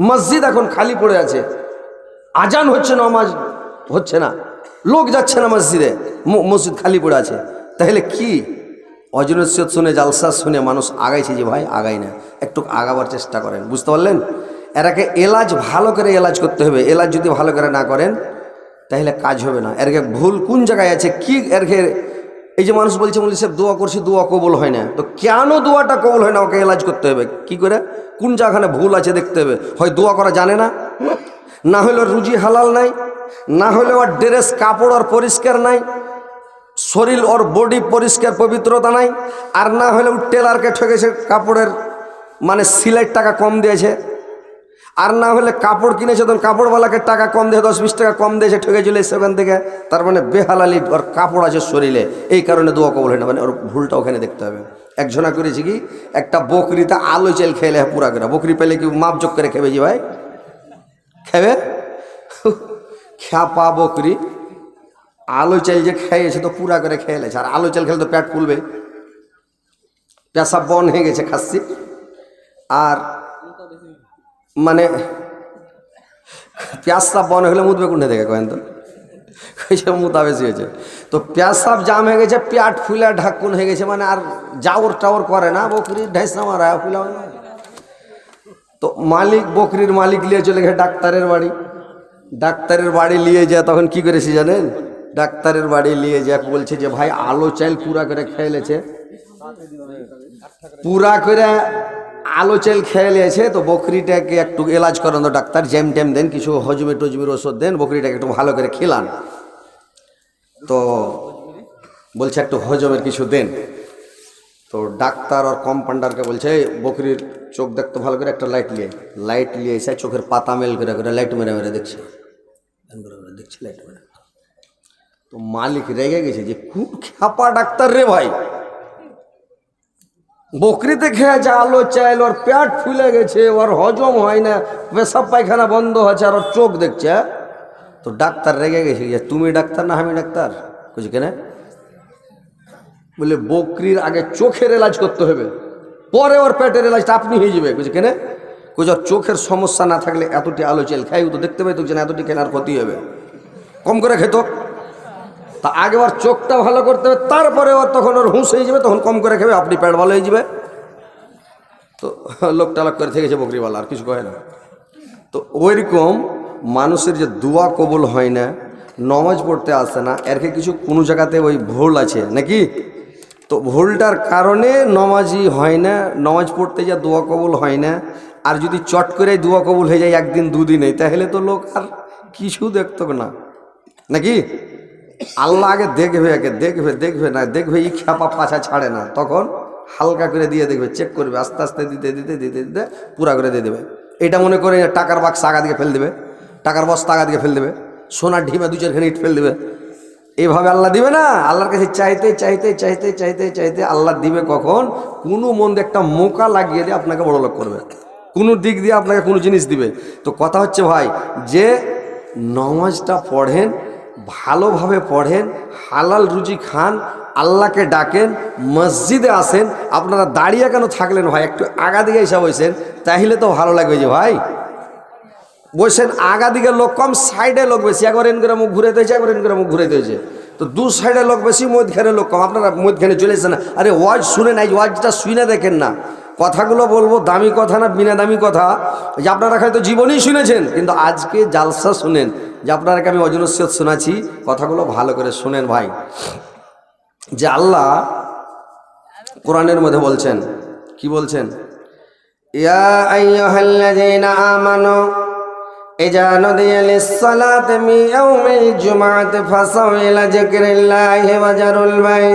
মসজিদ এখন খালি পড়ে আছে, আজান হচ্ছে, নামাজ হচ্ছে না, লোক যাচ্ছে না মসজিদে, মসজিদ খালি পড়ে আছে। তাহলে কি ওয়াজ নসিহত শুনে, জালসা শুনে মানুষ আগাইছে যে ভাই আগাই না, একটু আগাবার চেষ্টা করেন। বুঝতে পারলেন? এরাকে এলাজ ভালো করে এলাজ করতে হবে। এলাজ যদি ভালো করে না করেন তাহলে কাজ হবে না। এরকে ভুল কোন জায়গায় আছে, কি এরকে এই যে মানুষ বলছে মৌলভী সাহেব দোয়া করছি, দোয়া কবুল হয় না, তো কেন দোয়াটা কবুল হয় না ওকে এলাজ করতে হবে। কি করে, কোন জায়গাখানে ভুল আছে দেখতে হবে। হয় দোয়া করা জানে না, না হলে রুজি হালাল নাই, না হলে ওর ড্রেস কাপড় ওর পরিষ্কার নাই, শরীর ওর বডি পরিষ্কার পবিত্রতা নাই, আর না হলে ও টেলারকে ঠকেছে, কাপড়ের মানে সিলাইয়ের টাকা কম দিয়েছে, আর না হলে কাপড় কিনেছে তখন কাপড়ওয়ালাকে টাকা কম দিয়ে 10-20 টাকা কম দিয়েছে, ঠকে চলে এসে ওখান থেকে। তার মানে বেহালালি ওর কাপড় আছে শরীরে, এই কারণে দোয়া কবুল হয় না। মানে ওর ভুলটা ওখানে দেখতে হবে। একজনা করেছি কি, একটা বকরিতে আলু চাল খেলে পুরা করে, বকরি পেলে কি মাপ যোগ করে খেবে? জি ভাই খেবে? খ্যাপা বকরি আলু চাল যে খেয়েছে তো পুরা করে খেয়েছে, আর আলু চাল খেলে তো পেট ফুলবে, পেশাব বন হয়ে গেছে খাচ্ছি। আর মানে পেশাব বন হলে মুদবে কোনটা দেখে কেন তো মুতা বেশি হয়েছে, তো পেশাব জাম হয়ে গেছে, পেট ফুলে ঢাকুন হয়ে গেছে, মানে আর যাওর টাওর করে না, বকরি ঢাইসা মারা ফুলা। তো মালিক, বকরির মালিক নিয়ে চলে গেছে ডাক্তারের বাড়ি। ডাক্তারের বাড়ি নিয়ে যায়, তখন কি করেছি জানেন? ডাক্তারের বাড়ি নিয়ে যায়, বলছে যে ভাই আলো চাল পুরা করে খেয়ে লেছে, পুরা করে আলো চাল খেয়ে নিয়েছে, তো বকরিটাকে একটু এলাজ করেন তো ডাক্তার, জ্যাম ট্যাম দেন, কিছু হজমি টজমির ওষুধ দেন, বকরিটাকে একটু ভালো করে খেলান। তো বলছে একটু হজমের কিছু দেন। তো ডাক্তার আর কম্পাউন্ডারকে বলছে বকরির চোখ দেখতে ভালো করে, একটা লাইট নিয়ে এসে চোখের পাতা মেল করে করে লাইট মেরে মেরে দেখছে, লাইট মেরে। তো মালিক রেগে গেছে যে খুব খ্যাপা ডাক্তার রে ভাই, বকরিতে খেয়েছে আলো চাইল, ওর পেট ফুলে গেছে, ওর হজম হয় না, পেশাব পায়খানা বন্ধ হচ্ছে, আর ওর চোখ দেখছে। তো ডাক্তার রেগে গেছে যে তুমি ডাক্তার না আমি ডাক্তার? বুঝি কেন? বলে বকরির আগে চোখের এলাজ করতে হবে, পরে ওর পেটের এলাজটা আপনি হয়ে যাবে। বুঝি কেন? ওর চোখের সমস্যা না থাকলে এতটি আলো চাল খাই, ও তো দেখতে পাই তো যে এতটি খেলে আর ক্ষতি হবে, কম করে খেত। তা আগে ওর চোখটা ভালো করতে হবে, তারপরে ওর তখন ওর হুঁশ হয়ে যাবে, তখন কম করে খাবে, আপনি পেট ভালো হয়ে যাবে। তো লোকটা লোক করে থেকেছে বকরিওয়ালা, আর কিছু কয় না। তো ওইরকম মানুষের যে দোয়া কবুল হয় না, নমাজ পড়তে আসে না, এরকে কিছু কোনো জায়গাতে ওই ভুল আছে নাকি? তো ভুলটার কারণে নমাজই হয় না, নমাজ পড়তে যা দোয়া কবুল হয় না। আর যদি চট করে দোয়া কবুল হয়ে যায় একদিন দুদিনে, তাহলে তো লোক আর কিছু দেখতো না নাকি? আল্লাহ আগে দেখবে, দেখবে না দেখবে, এই খ্যাপা পাছা ছাড়ে না, তখন হালকা করে দিয়ে দেখবে, চেক করবে, আস্তে আস্তে দিতে দিতে দিতে দিতে পুরা করে দিয়ে দেবে। এটা মনে করে টাকার বাক্স আগা দিকে ফেল দেবে, টাকার বস্তা আগা দিকে ফেল দেবে, সোনার ঢিমা 2-4খানি ইট ফেল দেবে। এইভাবে আল্লাহ দিবে না। আল্লাহর কাছে চাইতে চাইতে চাইতে চাইতে চাইতে আল্লাহ দিবে কখন? কোনো মন দিয়ে একটা মোকা লাগিয়ে দিয়ে আপনাকে বড় লোক করবে, কোনো দিক দিয়ে আপনাকে কোনো জিনিস দিবে। তো কথা হচ্ছে ভাই, যে নামাজটা পড়েন, ভালোভাবে পড়েন, হালাল রুজি খান, আল্লাহকে ডাকেন, মসজিদে আসেন। আপনারা দাঁড়িয়ে কেন থাকলেন ভাই? একটু আগা দিকে এসে বসেন, তাহলে তো ভালো লাগবে। যে ভাই বসেন, আগা দিকে লোক কম, সাইডে লোক বেশি, একবার এন করে মুখ ঘুরাইতে হয়েছে, একবার এন করে মুখ ঘুরাইতে হয়েছে। তো দু সাইডে লোক বেশি, মধ্যখানে লোক কম। আপনারা মধ্যখানে চলে এসেছেন না। আরে ওয়াজ শুনে নাই, ওয়াজটা শুনে দেখেন না। কথাগুলো বলবো দামি কথা না বিনা দামি কথা, যে আপনারা হয়তো জীবনেই শুনেছেন, কিন্তু আজকে জালসা শুনেন, যে আপনারাকে আমি ওয়াজ নসিহত শোনাচ্ছি, কথাগুলো ভালো করে শুনেন ভাই। যে আল্লাহ কোরআনের মধ্যে বলছেন, কি বলছেন? ইয়া আইয়ুহাল্লাযীনা আমানু ইযা নুদিয়া লিস-সালাতি মিন ইয়াউমিল জুমআতি ফাসাউ ইলা যিকরিল্লাহি ওয়া যারুল বাই'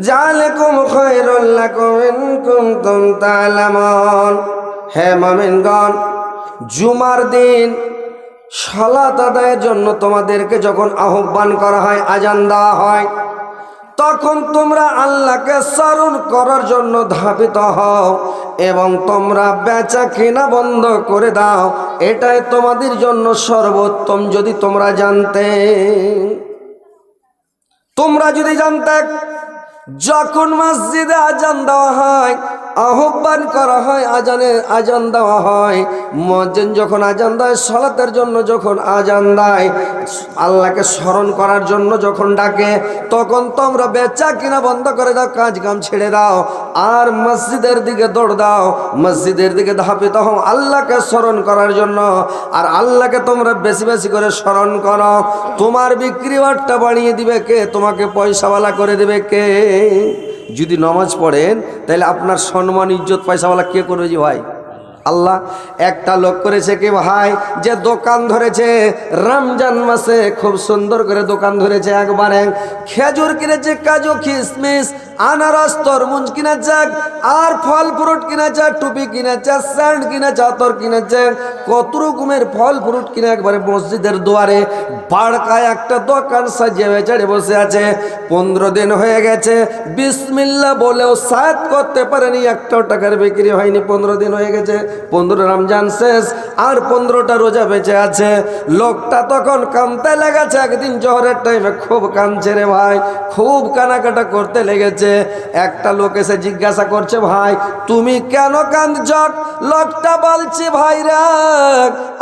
যালিকুম খায়রুল লাকুম ইন কুনতুম তা'লামুন। হে মুমিনগণ, জুমার দিন সালাত আদায়ের জন্য তোমাদেরকে যখন আহ্বান করা হয়, আজান দেওয়া হয়, তখন তোমরা আল্লাহকে স্মরণ করার জন্য ধাবিত হও এবং তোমরা বেচা কেনা বন্ধ করে দাও। এটাই তোমাদের জন্য সর্বোত্তম। যদি তোমরা জানতে, যখন মসজিদে আজান দেওয়া হয় আহ্বান করা হয়, আজান দেওয়া হয়। মুয়াজ্জিন যখন আজান দেয়, সালাতের জন্য যখন আজান দেয়, আল্লাহকে স্মরণ করার জন্য যখন ডাকে, তখন তোমরা বেচা কিনা বন্ধ করে দাও, কাজ কাম ছেড়ে দাও, আর মসজিদের দিকে দৌড় দাও, মসজিদের দিকে ধাপিত হও আল্লাহকে স্মরণ করার জন্য। আর আল্লাহকে তোমরা বেশি বেশি করে স্মরণ করো। তোমার বিক্রি বাট্টা বাড়িয়ে দিবে কে? তোমাকে পয়সাওয়ালা করে দেবে কে? যদি নামাজ পড়েন তাহলে আপনার সম্মান ইজ্জত পয়সাওয়ালা কে করবে? জি ভাই, আল্লাহ। একটা লোক করেছে কি ভাই, যে দোকান ধরেছে রমজান মাসে, খুব সুন্দর করে দোকান ধরেছে। একবারে খেজুর কিনেছে, কাজু কিশমিশ আনারস তরমুজ কিনেছে, আর ফল ফ্রুট কিনেছে, টুপি কিনেছে, স্যান্ড কিনেছে, আতর কিনেছে, কত রকমের ফল ফ্রুট কিনে একবারে মসজিদের দুয়ারে বাড়কায় একটা দোকান সাজিয়ে বেচারে বসে আছে। 15 দিন হয়ে গেছে, বিসমিল্লাহ বলেও সাত করতে পারেনি, একটাও টাকার বিক্রি হয়নি। 15 দিন হয়ে গেছে, 15 রমজান শেষ, আর 15টা রোজা বেঁচে আছে। লোকটা তখন কাঁদতে লেগেছে। একদিন জোহরের টাইমে খুব কাঁদছে রে ভাই, খুব কানাকাটা করতে লেগেছে। একটা লোক এসে জিজ্ঞাসা করছে, ভাই তুমি কেন কাঁদছ? লোকটা বলছে, ভাই রে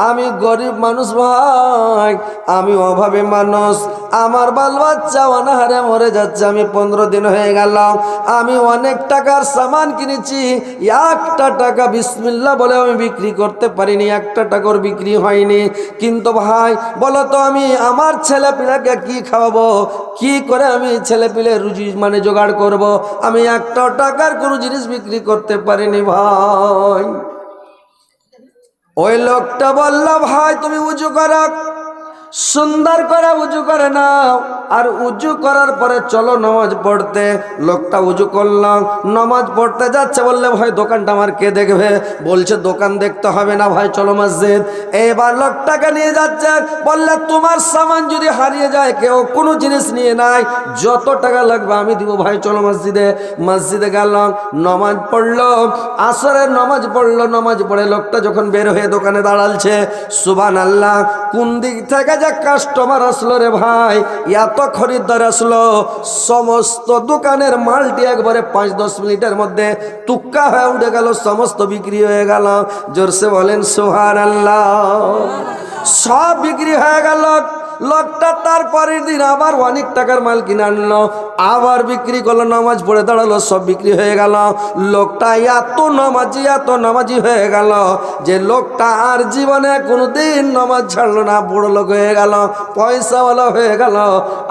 আমি গরিব মানুষ ভাই, আমি অভাবে মানুষ, আমার বাল বাচ্চা অনাহারে মরে যাচ্ছে। আমি 15 দিন হয়ে গেল, আমি অনেক টাকার সামান কিনেছি, একটা টাকা বিসমিল্লাহ বলে আমি বিক্রি করতে পারিনি, একটা টাকার বিক্রি হয়নি। কিন্তু ভাই বলো তো, আমি আমার ছেলে পিলাকে কি খাওয়াবো? কি করে আমি ছেলে পিলে রুজি মানে জোগাড় করব? আমি একটা টাকার কোনো জিনিস বিক্রি করতে পারিনি ভাই। ওই লোকটা বলল, ভাই তুমি উজু করো, সুন্দর করে উজু করে নাও, আর উজু করার পরে চলো নামাজ পড়তে। লোকটা উজু করলাম, নামাজ পড়তে যাচ্ছে। বললে, ভাই দোকানটা আমার কে দেখবে? বলছে, দোকান দেখতে হবে না ভাই, চলো মসজিদ। এবার লোকটাকে নিয়ে যাচ্ছে। বললে, তোমার সামান যদি হারিয়ে যায়, কেউ কোনো জিনিস নিয়ে নাই, যত টাকা লাগবে আমি দিব ভাই, চলো মসজিদে। মসজিদে গেলাম, নামাজ পড়লো, আসরের নামাজ পড়লো। নামাজ পড়ে লোকটা যখন বের হয়ে দোকানে দাঁড়ালছে, সুবহানাল্লাহ, কোন দিক থেকে যে কাস্টমার আসলো রে ভাই, এত খরিদ্দার আসলো, সমস্ত দোকানের মালটি একবারে 5-10 মিনিটের মধ্যে তুক্কা হয়ে উঠে গেল, সমস্ত বিক্রি হয়ে গেল। জোরসে বলেন সুবহানাল্লাহ। সব বিক্রি হয়ে গেল। লোকটা তারপরের দিন আবার অনেক টাকার মাল কিনে আনলো, আবার বিক্রি করলো, নামাজ পড়ে দাঁড়ালো, সব বিক্রি হয়ে গেল। লোকটা এত নামাজি হয়ে গেল যে লোকটা আর জীবনে কোনোদিন নামাজ ছাড়লো না, বড় লোক হয়ে গেল, পয়সাওয়ালা হয়ে গেল।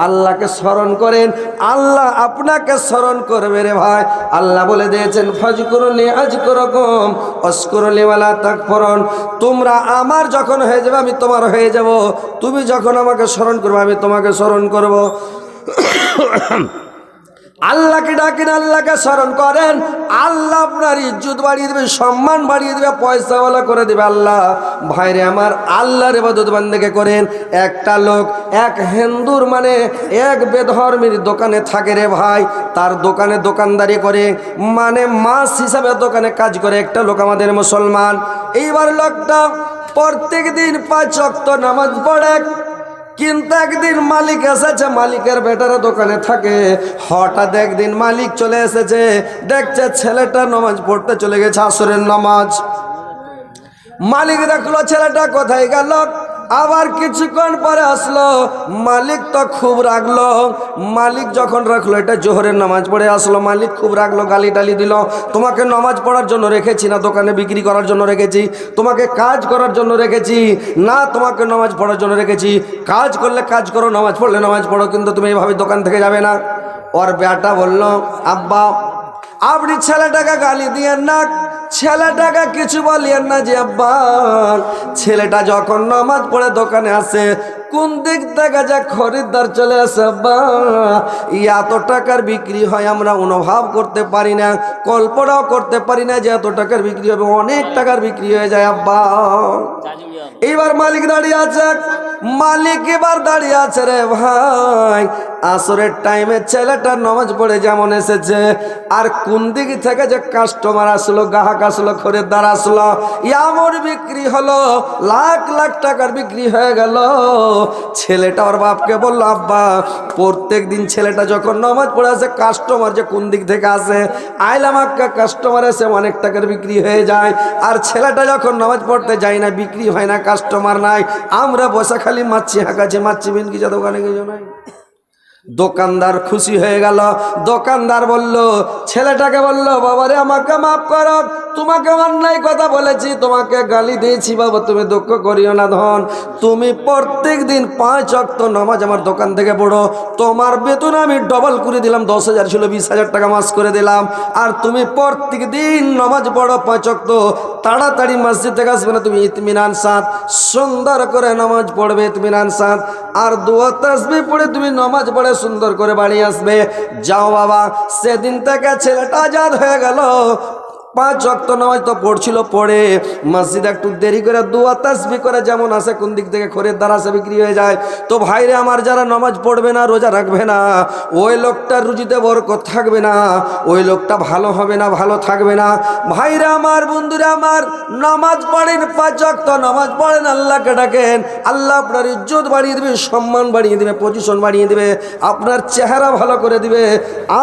আল্লাহকে স্মরণ করেন, আল্লাহ আপনাকে স্মরণ করবে রে ভাই। আল্লাহ বলে দিয়েছেন, ফাজকুরুনি আযকুরকুম ওয়াশকুরুলি ওয়ালা তাকফুরুন। তোমরা আমার যখন হয়ে যাবে, আমি তোমার হয়ে যাব। তুমি যখন আমাকে স্মরণ করবে, আমি তোমাকে স্মরণ করব। আল্লাহকে ডাকেন, আল্লাহকে স্মরণ করেন, আল্লাহ আপনার ইজ্জত বাড়িয়ে দেবে, সম্মান বাড়িয়ে দেবে, পয়সাওয়ালা করে দেবে আল্লাহ। ভাইরে আমার, আল্লাহর ইবাদত বান্দেকে করেন। একটা লোক এক হিন্দুর মানে এক বেধর্মীর দোকানে থাকে রে ভাই, তার দোকানে দোকানদারি করে, মানে মাস হিসাবে দোকানে কাজ করে একটা লোক, আমাদের মুসলমান। এইবার লোকটা প্রত্যেক দিন 5 ওয়াক্ত নামাজ পড়ে, কিন্তু একদিন মালিক এসেছে, মালিকের বেটারা দোকানে থাকে। হঠাৎ একদিন মালিক চলে এসেছে, দেখছে ছেলেটা নামাজ পড়তে চলে গেছে, আসরের নামাজ। মালিক দেখলো ছেলেটা কোথায় গেল, আবার কিছুক্ষণ পরে আসলো। মালিক তো খুব রাগলো। মালিক যখন রাখলো, এটা জোহরের নামাজ পড়ে আসলো, মালিক খুব রাগলো, গালি টালি দিল। তোমাকে নামাজ পড়ার জন্য রেখেছি না দোকানে বিক্রি করার জন্য রেখেছি? তোমাকে কাজ করার জন্য রেখেছি না তোমাকে নামাজ পড়ার জন্য রেখেছি? কাজ করলে কাজ করো, নামাজ পড়লে নামাজ পড়ো, কিন্তু তুমি এইভাবে দোকান থেকে যাবে না। ওর বেটা বলল, আব্বা আপনি ছেলেটাকে গালি দিয়েন না, ছেলেটাকে কিছু বলিয়েন না যে আব্বা, ছেলেটা যখন নামাজ পড়ে দোকানে আসে, কোন দিক থেকে যে খরিদ্দার চলে আসে আব্বা, এত টাকার বিক্রি হয় আমরা অনুভব করতে পারি না, কল্পনাও করতে পারি না যে এত টাকার বিক্রি হবে, অনেক টাকার বিক্রি হয়ে যায় আব্বা। এইবার মালিক দাঁড়িয়ে আছে, মালিক এবার দাঁড়িয়ে আছে রে ভাই, আসরের টাইমে ছেলেটা নামাজ পড়ে যেমন এসেছে, আর কোন দিক থেকে যে কাস্টমার আসলো, গ্রাহক আসলো, খরিদ্দার আসলো, এমন বিক্রি হলো, লাখ লাখ টাকার বিক্রি হয়ে গেল। ছেলেটা ওর বাপকে বলল, আব্বা প্রত্যেক দিন ছেলেটা যখন নামাজ পড়ে আসে কাস্টমার যে কোন দিক থেকে আসে আইলাম আক্কা কাস্টমার এসে অনেক টাকার বিক্রি হয়ে যায়, আর ছেলেটা যখন নামাজ পড়তে যায় না বিক্রি হয় না, কাস্টমার নাই, আমরা বসে খালি মাছি হাঁকাছি, মাছি বিন কি যা দোকানে কিছু নাই। দোকানদার খুশি হয়ে গেল। দোকানদার বলল, ছেলেটাকে বলল, বাবারে আমাকে মাফ করো, তোমাকে অন্যায় কথা বলেছি, তোমাকে গালি দিয়েছি বাবা, তুমি দুঃখ করিও না ধন, তুমি প্রত্যেক দিন 5 ওয়াক্ত নামাজ আমার দোকান থেকে পড়ো, তোমার বেতন আমি ডবল করে দিলাম, 10,000 ছিল 20,000 টাকা মাস করে দিলাম, আর তুমি প্রত্যেক দিন নামাজ পড়ো 5 ওয়াক্ত, তাড়াতাড়ি মসজিদ থেকে আসবে না, তুমি ইতমিনান সাথ সুন্দর করে নামাজ পড়বে ইতমিনান সাথ, আর দোয়া তাসবিহ পড়ে তুমি নামাজ পড়ে সুন্দর করে বাড়ি আসবে। যাও বাবা। সেদিন থেকে ছেলেটা আজাদ হয়ে গেল। 5 ওয়াক্ত নামাজ তো পড়ছিল, পড়ে মসজিদে একটু দেরি করে দোয়া তাসবিহ করে যেমন আসে, কোন দিক থেকে খরিদ্দার আসে বিক্রি হয়ে যায়। তো ভাইরে আমার, যারা নামাজ পড়বে না, রোজা রাখবে না, ওই লোকটার রুজিতে বরকত থাকবে না, ওই লোকটা ভালো হবে না, ভালো থাকবে না। ভাইরে আমার, বন্ধুরা আমার, নামাজ পড়েন, 5 ওয়াক্ত নামাজ পড়েন, আল্লাহকে ডাকেন, আল্লাহ আপনার ইজ্জত বাড়িয়ে দেবে, সম্মান বাড়িয়ে দেবে, পজিশন বাড়িয়ে দেবে, আপনার চেহারা ভালো করে দিবে,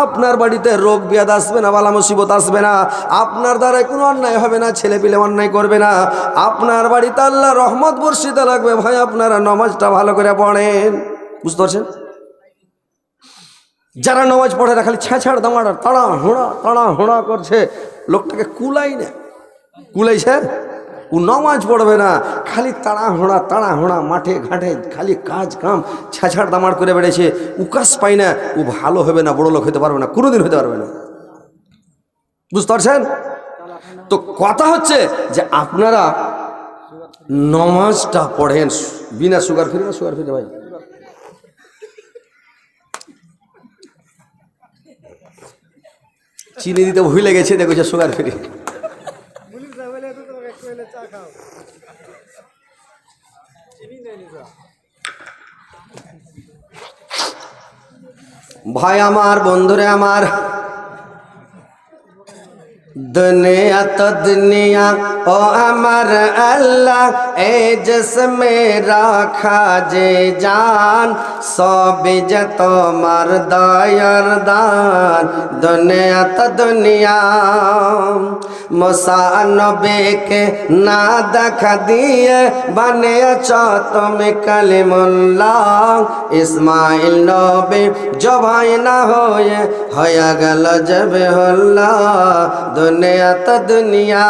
আপনার বাড়িতে রোগ ব্যাধি আসবে না, বালা মুসিবত আসবে না, আপনার দ্বারা কোনো অন্যায় হবে না, ছেলে পিলে অন্যায় করবে না, আপনার বাড়িতে আল্লাহ রহমত বর্ষিত লাগবে। ভাই আপনারা নামাজটা ভালো করে পড়েন, বুঝতে পারছেন? যারা নামাজ পড়ে না খালি ছেঁছাড় দামাড়ার তাড়া হোঁড়া করছে, লোকটাকে কুলাই না, কুলাইছে, ও নামাজ পড়বে না, খালি তাড়া হোঁড়া মাঠে ঘাটে খালি কাজ কাম ছেঁছাড় দামাড় করে বেড়েছে, উকাস পাই না, ও ভালো হবে না, বড় লোক হতে পারবে না, কোনোদিন হতে পারবে না, বুঝতে পারছেন? তো কথা হচ্ছে যে আপনারা নামাজটা পড়েন বিনা সুগার ফ্রি, না সুগার ফ্রি ভাই, চিনি দিতে ভুলে গেছে, দেখো সুগার ফ্রি। ভাই আমার, বন্ধুরে আমার, दुनिया तो दुनिया ओ अमर अल्लाह ए जिसमे राखा जे जान सब जे तोमार दयार दान। दुनिया तो दुनिया मुसा नबी के ना देखा दिए बने तुम कलिमुल्लाह। इस्माइल नबी जो भाई ना होए होया गल जब हल्ला। दुनिया तो दुनिया।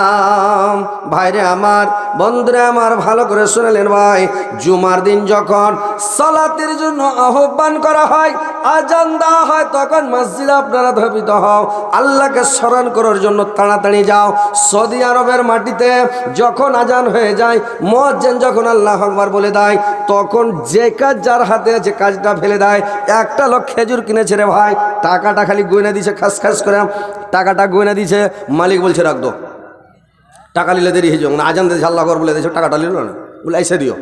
ভাইরে আমার, বন্ধুরে আমার, ভালো করে শুনলেন ভাই, জুমার দিন যখন সালাতের জন্য আহ্বান করা হয়, আজান দেওয়া হয়, তখন মসজিদে আপনারা ধাবিত হও, আল্লাহকে স্মরণ করার জন্য তাড়াতাড়ি যাও। সৌদি আরবের মাটিতে যখন আজান হয়ে যায়, মুয়াজ্জিন যখন আল্লাহু আকবার বলে দেয়, তখন যে কাজ যার হাতে আছে কাজটা ফেলে দেয়। একটা লোক খেজুর কিনেছে রে ভাই, টাকাটা খালি গয়না দিছে, খাস খাস করে টাকাটা গয়না দিছে, মালিক বলছে রাখ দো, টাকা নিলে দেরি হয়ে যাও, আজান দিয়েছে আল্লাহু আকবার বলে দিয়েছে, টাকাটা নিল না, বলে এসে দিও।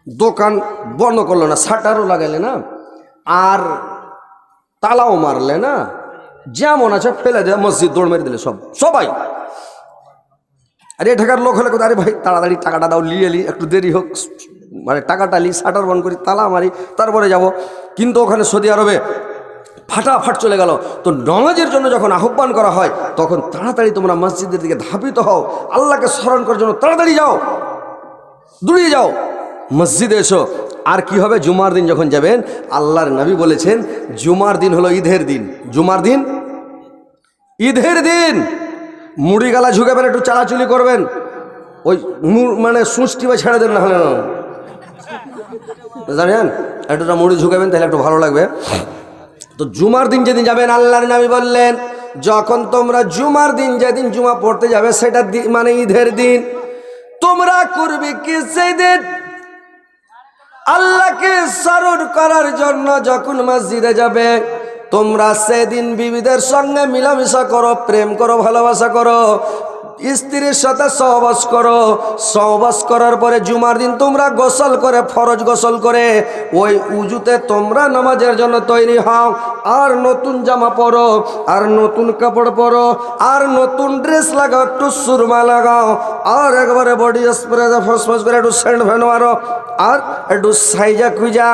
দোকান বন্ধ করলো না, শাটারও লাগাইলে না, আর তালাও মারলে না, যেমন আছে ফেলে দেয়, মসজিদ দৌড় মেরে দিলে সবাই। আরে ঢাকার লোক হলে আরে ভাই তাড়াতাড়ি টাকাটা দাও, লিয়ে একটু দেরি হোক, মানে টাকাটা লি, শাটার বন্ধ করি, তালা মারি, তারপরে যাব। কিন্তু ওখানে সৌদি আরবে ফাটাফাট চলে গেল। তো নামাজের জন্য যখন আহ্বান করা হয়, তখন তাড়াতাড়ি তোমরা মসজিদের দিকে ধাবিত হও, আল্লাহকে স্মরণ করার জন্য তাড়াতাড়ি যাও, দৌড়িয়ে যাও, মসজিদে এসো। আর কি হবে, জুমার দিন যখন যাবেন, আল্লাহর নবী বলেছেন জুমার দিন হলো ঈদের দিন। জুমার দিন ঈদের দিন। মুড়ি গালা ঝুঁকাবেন, একটু চালাচুলি করবেন, ওই মানে সুষ্টি বা ছেড়ে দেন, না হলে জানেন একটুটা মুড়ি ঝুঁকাবেন, তাহলে একটু ভালো লাগবে। তো জুমার দিন যেদিন যাবেন, আল্লাহর নবী বললেন যখন তোমরা জুমার দিন যেদিন জুমা পড়তে যাবে, সেটা মানে ঈদের দিন, তোমরা করবে কি সেই দিন আল্লাহকে স্মরণ করার জন্য যখন মসজিদে যাবে, তোমরা সেদিন বিবিদের সঙ্গে মিলামিশা করো, প্রেম করো, ভালোবাসা করো, স্ত্রীর সাথে সহবাস করো। সহবাস করার পরে জুমার দিন তোমরা গোসল করে, ফরজ গোসল করে ওই উজুতে তোমরা নামাজের জন্য তৈরি হও। আর নতুন জামা পরো, আর নতুন কাপড় পরো, আর নতুন ড্রেস লাগাও, একটু সুরমা লাগাও, আর একবারে বডি স্প্রে ফসফস করে একটু সেন্ট ফ্যান মারো, আর একটু সাইজা খুঁজা,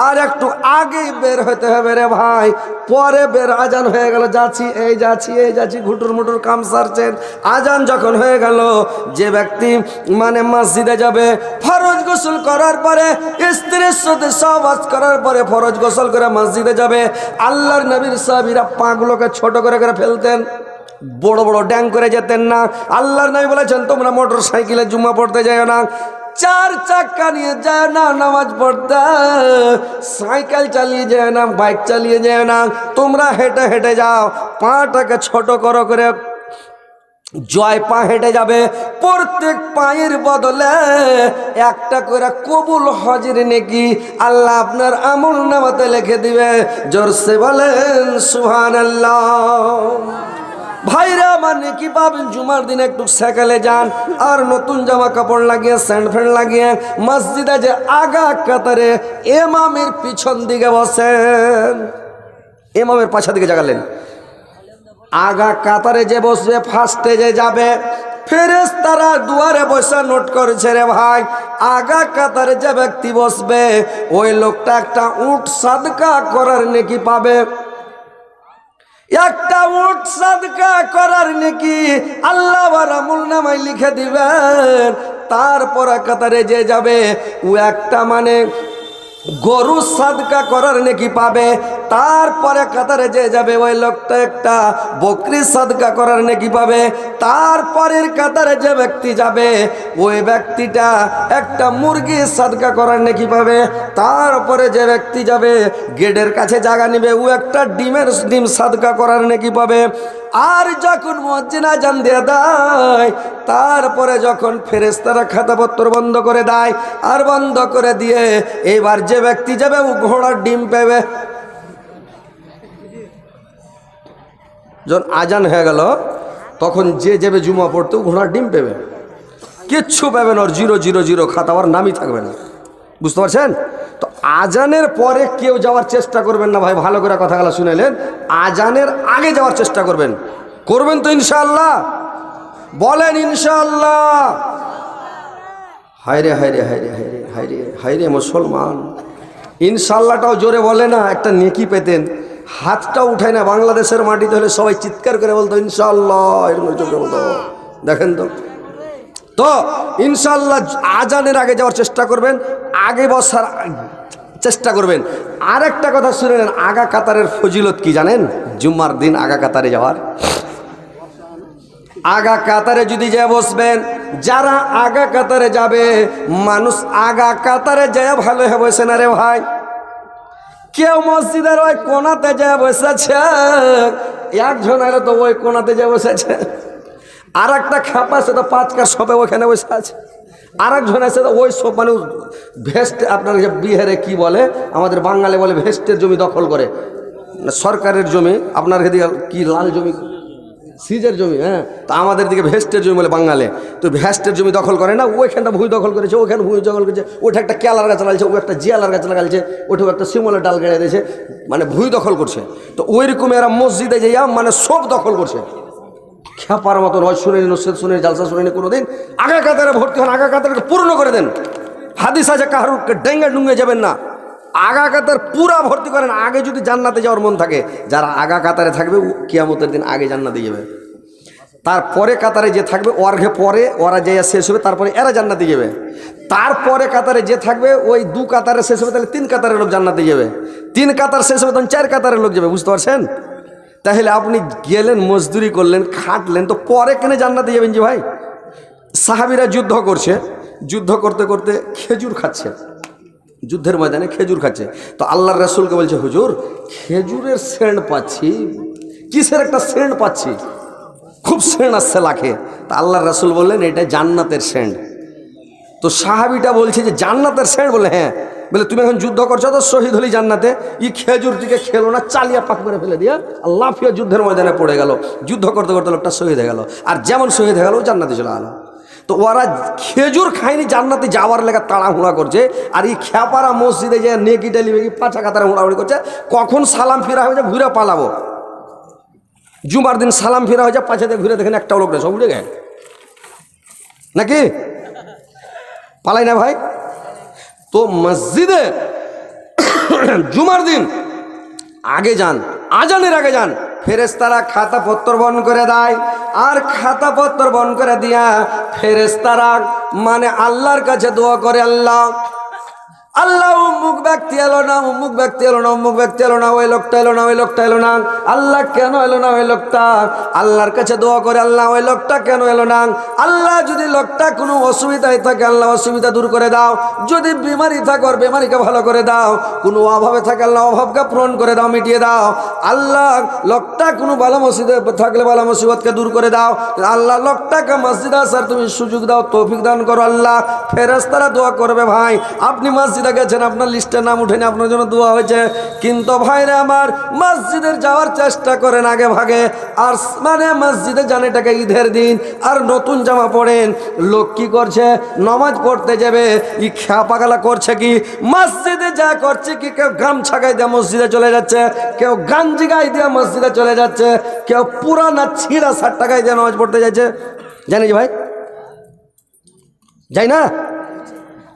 আর একটু আগেই বের হতে হবে রে ভাই। পরে বের আজান হয়ে গেল, যাচ্ছি এই যাচ্ছি এই যাচ্ছি, ঘুটুর মুটুর কাম সারছেন। আজান যখন হয়ে গেল, যে ব্যক্তি মানে মসজিদে যাবে ফরজ গোসল করার পরে, স্ত্রীর সাথে সহবাস করার পরে ফরজ গোসল করে মসজিদে যাবে। আল্লাহর নবীর সাহাবীরা পাগুলোকে ছোট করে করে ফেলতেন, বড় বড় ড্যাং করে যেতেন না। আল্লাহর নবী বলেছেন তোমরা মোটর সাইকেলে জুম্মা পড়তে যাও না, চার চাক্কা নিয়ে যায় না নামাজ পড়তে, সাইকেল চালিয়ে যায় না, বাইক চালিয়ে যায় না, তোমরা হেঁটে হেঁটে যাও। পাটাকে ছোট করো করে জয় পা হেঁটে যাবে। প্রত্যেক পায়ের বদলে একটা করে কবুল হজের নেকি আল্লাহ আপনার আমল নামাতে লিখে দিবে। জোরসে বলেন সুবহানাল্লাহ। ভাইরা মানে কি পাবেন? জুমার দিন একটু সকালে যান, আর নতুন জামা কাপড় লাগিয়ে স্যান্ড ফ্যান্ড লাগিয়ে মসজিদে যে আগা কাতারে ইমামের পিছন দিকে বসেন, ইমামের পাশা দিকে জাগালেন, আগা কাতারে যে বসবে, ফার্স্টে যে যাবে, ফেরেশতারা দুয়ারে বসে নোট করেছে রে ভাই, আগা কাতারে যে ব্যক্তি বসবে ওই লোকটা একটা উট সাদকা করার নেকি পাবে। একটা উট সাদকা করার নেকি আল্লাহ আমল নামায় লিখে দিবেন। তারপর কাতারে যে যাবে ও একটা মানে গরু সাদকা করার নেকি পাবে। তারপরে কাতারে যে যাবে ওই লোকটা একটা বকরি সাদকা করার নেকি পাবে। তারপরের কাতারে যে ব্যক্তি যাবে ওই ব্যক্তিটা একটা মুরগি সাদকা করার নেকি পাবে। তারপরে যে ব্যক্তি যাবে গেটের কাছে জায়গা নিবে ও একটা ডিম সাদকা করার নেকি পাবে। আর যখন মুয়াজ্জিন আযান দিয়ে দেয়, তারপরে যখন ফেরেশতারা খাতাপত্র বন্ধ করে দেয়, আর বন্ধ করে দিয়ে এবার যে ব্যক্তি যাবে ও ঘোড়ার ডিম পাবে। যখন আজান হয়ে গেল তখন যে যাবে জুমা পড়তে ঘোড়ার ডিম পাবে, কিচ্ছু পাবেন ওর 000 খাতা, আর নামই থাকবে না। বুঝতে পারছেন? তো আজানের পরে কেউ যাওয়ার চেষ্টা করবেন না ভাই, ভালো করে কথাগুলো শুনেলেন। আজানের আগে যাওয়ার চেষ্টা করবেন, করবেন তো ইনশাআল্লাহ? বলেন ইনশাআল্লাহ। হায়রে হায়রে হায়রে হায়রে হায়রে হায়রে মুসলমান, ইনশাআল্লাহটাও জোরে বলে না, একটা নেকি পেতেন। হাতটা উঠায় না, বাংলাদেশের মাটিতে হলে সবাই চিৎকার করে বলতো ইনশাআল্লাহ, এরকম চোখে বলতো। দেখেন তো, তো ইনশাআল্লাহ আজানের আগে যাওয়ার চেষ্টা করবেন, আগে বসার চেষ্টা করবেন। আর একটা কথা শুনে নেন, আগা কাতারের ফজিলত কি জানেন? জুম্মার দিন আগা কাতারে যাওয়ার, আগা কাতারে যদি যায় বসবেন, যারা আগা কাতারে যাবে মানুষ আগা কাতারে যায় ভালো হয়ে বসে না রে ভাই। কেউ মসজিদের ওই কোনাতে যায় বসেছে, একজন এলো তো ওই কোনাতে যায় বসেছে, আর একটা খাপা আছে তো 5 কার সবে ওখানে বসে আছে, আর একজন আছে তো ওই সব মানে ভেস্ট, আপনার বিহারে কি বলে, আমাদের বাঙালি বলে ভেস্টের জমি দখল করে, সরকারের জমি, আপনার এদিকে কি লাল জমি, সিজের জমি, হ্যাঁ, তো আমাদের দিকে ভেস্টের জমি বলে বাঙালি। তো ভেস্টের জমি দখল করে না, ওইখানটা ভুঁই দখল করেছে, ওইখানে ভুঁই দখল করেছে, ওইটা একটা কেলার গাছ লাগাইছে, ও একটা জিয়ালার গাছ লাগাইছে, ওইটাও একটা শিমলের ডাল গেড়ে দিয়েছে, মানে ভুঁই দখল করছে। তো ওইরকম এরা মসজিদে যাইয়া মানে সব দখল করছে, খেপার মতন হয়। শুনেনি নসিহত, শুনেনি জালসা, শুনেনি কোনোদিন। আগা কাতারে ভর্তি হন, আগা কাতারকে পূর্ণ করে দেন। হাদিস আছে কাহারুর ডেঙ্গে ডুঙ্গে যাবেন না, আগা কাতার পুরা ভর্তি করেন। আগে যদি জান্নাতে যাওয়ার মন থাকে, যারা আগা কাতারে থাকবে কিয়ামতের দিন আগে জান্নাতে যাবে। তারপরে কাতারে যে থাকবে অর্ঘে পরে ওরা যে শেষ হবে, তারপরে এরা জান্নাতে যাবে। তারপরে কাতারে যে থাকবে ওই 2 কাতারে শেষ হবে, তাহলে 3 কাতারের লোক জান্নাতে যাবে। 3 কাতার শেষ হবে তখন 4 কাতারের লোক যাবে। বুঝতে পারছেন? তাহলে আপনি গেলেন, মজদুরি করলেন, খাটলেন, তো পরে কেন জান্নাতে যাবেন? যে ভাই সাহাবীরা যুদ্ধ করছে, যুদ্ধ করতে করতে খেজুর খাচ্ছে, যুদ্ধের ময়দানে খেজুর খাচ্ছে। তো আল্লাহর রাসূলকে বলছে, হুজুর খেজুরের সেন্ট পাচ্ছি, কিসের একটা সেন্ট পাচ্ছি, খুব সেন্ট আসছে লাখে। তা আল্লাহর রাসূল বললেন এটা জান্নাতের সেন্ট। তো সাহাবীটা বলছে যে জান্নাতের সেন্ট? বলে হ্যাঁ। বলে তুমি এখন যুদ্ধ করছো তো শহীদ হলি জান্নাতে, ই খেজুর থেকে খেলো না, চালিয়া পাক করে ফেলে দিয়া লাফিয়া যুদ্ধের ময়দানে পড়ে গেল। যুদ্ধ করতে করতে লোকটা শহীদ হয়ে গেল, আর যেমন শহীদ হয়ে গেল জান্নাতে চলে গেল। তো ওরা খেজুর খায়নি, জান্নাতে যাওয়ার লেগে তাড়াহুড়া করছে, আর এই খ্যাপারা মসজিদে যে নেকি টেলি মেকি পাঁচা কাতারে হুড়াহুড়ি করছে, কখন সালাম ফিরা হয়ে যায় ঘুরে পালাবো। জুমার দিন সালাম ফিরা হয়ে যায়, পাঁচাতে ঘুরে দেখেন একটা লোক নেই, সব উঠে গেছে নাকি পালাই না ভাই। তো মসজিদে জুমার দিন আগে যান, আজানের আগে যান, ফেরেশতারা খাতা পত্র বন্ধ করে দেয়, আর খাতা পত্র বন্ধ করে দিয়া ফেরেশতারা মানে আল্লাহর কাছে দোয়া করে, আল্লাহ আল্লাহ অমুক ব্যক্তি এলো না, অমুক ব্যক্তি এলো না, অমুক ব্যক্তি এলো না, ওই লোকটা এলো না, ওই লোকটা এলো না, আল্লাহ কেন এলো না ওই লোকটা। আল্লাহর কাছে দোয়া করে, আল্লাহ ওই লোকটা কেন এলো না, আল্লাহ যদি লোকটা কোনো অসুবিধায় থাকে আল্লাহ অসুবিধা দূর করে দাও, যদি বিমারি থাকে ওর বিমারিকে ভালো করে দাও, কোনো অভাবে থাকে আল্লাহ অভাবকে পূরণ করে দাও, মিটিয়ে দাও। আল্লাহ লোকটা কোনো ভালো মসজিদে থাকলে ভালো মুসিবতকে দূর করে দাও, আল্লাহ লোকটাকে মসজিদে আসার তুমি সুযোগ দাও, তৌফিক দান করো। আল্লাহ ফেরেশতারা দোয়া করবে, ভাই আপনি মসজিদে গেছেন, আপনার লিস্টের নাম উঠেনি, আপনার জন্য দোয়া হয়েছে, কিন্তু ভাইরা আমার মসজিদের যাওয়ার চেষ্টা করেন আগে ভাগে, আর মানে মসজিদে যান এটাকে ঈদের দিন, আর নতুন জামা পড়েন। লোক কি করছে, নামাজ পড়তে যাবে ই খ্যাপাগালা করছে কি, মসজিদে যা করছে কি, কেউ গামছা গায়ে দিয়ে মসজিদে চলে যাচ্ছে, কেউ গাঞ্জি গায়ে দিয়ে মসজিদে চলে যাচ্ছে, কেউ পুরানা ছিঁড়া শার্টটা গায়ে দিয়ে নামাজ পড়তে যাচ্ছে। জানিস ভাই, যাই না।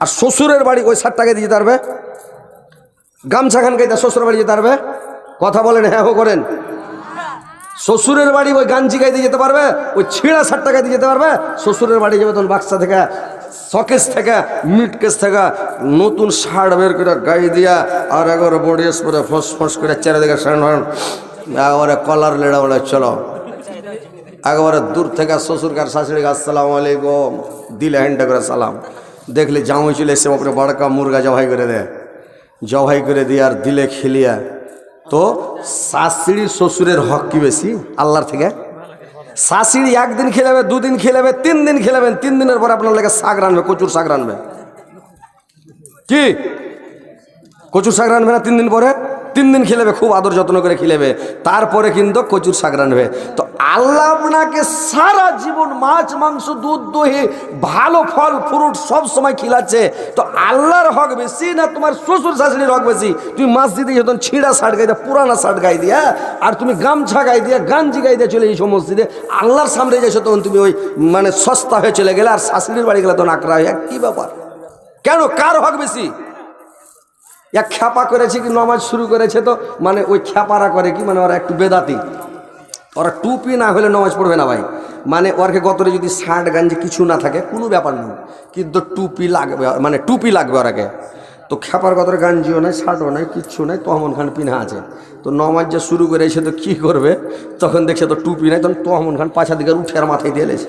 আর শ্বশুরের বাড়ি ওই শার্টটাকে দিয়ে যেতে পারবে, গামছা খান গাইতে শ্বশুরের বাড়ি যেতে পারবে, কথা বলেন হ্যাঁ হো করেন। শ্বশুরের বাড়ি ওই গাঞ্জি গাইতে যেতে পারবে, ওই ছিঁড়া শার্টটাকে দিয়ে যেতে পারবে। শ্বশুরের বাড়ি যাবে তখন বাক্সা থেকে, শকেস থেকে, মিট কেস থেকে নতুন শার্ট বের করে গায়ে দিয়া, আর একবারে বডি স্প্রে ফস ফস করে চারিদিকে একবারে কলার লেড়া বলে চলো, একবারে দূর থেকে শ্বশুরকার শাশুড়িকে আসসালামু আলাইকুম দিলে হ্যান্ডে করে সালাম, দেখলে জামাই চলে এসে ওপরে বড়কা মুরগা জবাই করে দেয়, জবাই করে দিয়ে আর দিলে খেলিয়া। তো শাশুড়ি শ্বশুরের হক কি বেশি আল্লাহর থেকে? শাশুড়ি একদিন খেলাবে, দুদিন খেলাবে, 3 দিন খেলাবেন, 3 দিনের পর আপনার লাগে শাক রানবে, কচুর শাক রানবে, কি কচুর শাক রানবে না 3 দিন পরে? 3 দিন খেলাবে, খুব আদর যত্ন করে খেলাবে, তারপরে কিন্তু কচুর শাক রানবে। তো আল্লাহ আপনাকে সারা জীবন মাছ মাংস দুধ দহি ভালো ফল ফ্রুট সব সময় খিলাচ্ছে, তো আল্লাহর হক বেশি না তোমার শ্বশুর শাশুড়ির হক বেশি? তুমি মসজিদে যখন ছিঁড়া শার্ট গাই দিয়া, পুরানা শার্ট গাই দিয়া, আর তুমি গামছা গাই দিয়া, গাঞ্জি গাই দিয়ে চলে যাইছো মসজিদে, আল্লাহর সামনে যাইছো, তখন তুমি ওই মানে সস্তা হয়ে চলে গেলে, আর শাশুড়ির বাড়ি গেলে তখন আকড়া হয়ে, কি ব্যাপার, কেন, কার হক বেশি? এক খ্যাপা করেছে কি নামাজ শুরু করেছে, তো মানে ওই খ্যাপারা করে কি, মানে ওরা একটু বেদাতি, ওরা টুপি না হলে নামাজ পড়বে না ভাই। মানে ওরকে গতরে যদি শার্ট গাঞ্জি কিছু না থাকে কোনো ব্যাপার নেই, কিন্তু টুপি লাগবে, মানে টুপি লাগবে ওরাকে। তো খ্যাপার গতরে গাঞ্জিও নাই, শার্টও নাই, কিচ্ছু নাই, তহমন খান পিনা আছে। তো নামাজ যে শুরু করেছে তো কী করবে, তখন দেখছে তো টুপি নাই, তখন তহমন খান পাছা দিকে উঠে আর মাথায় দিয়ে এলেছে,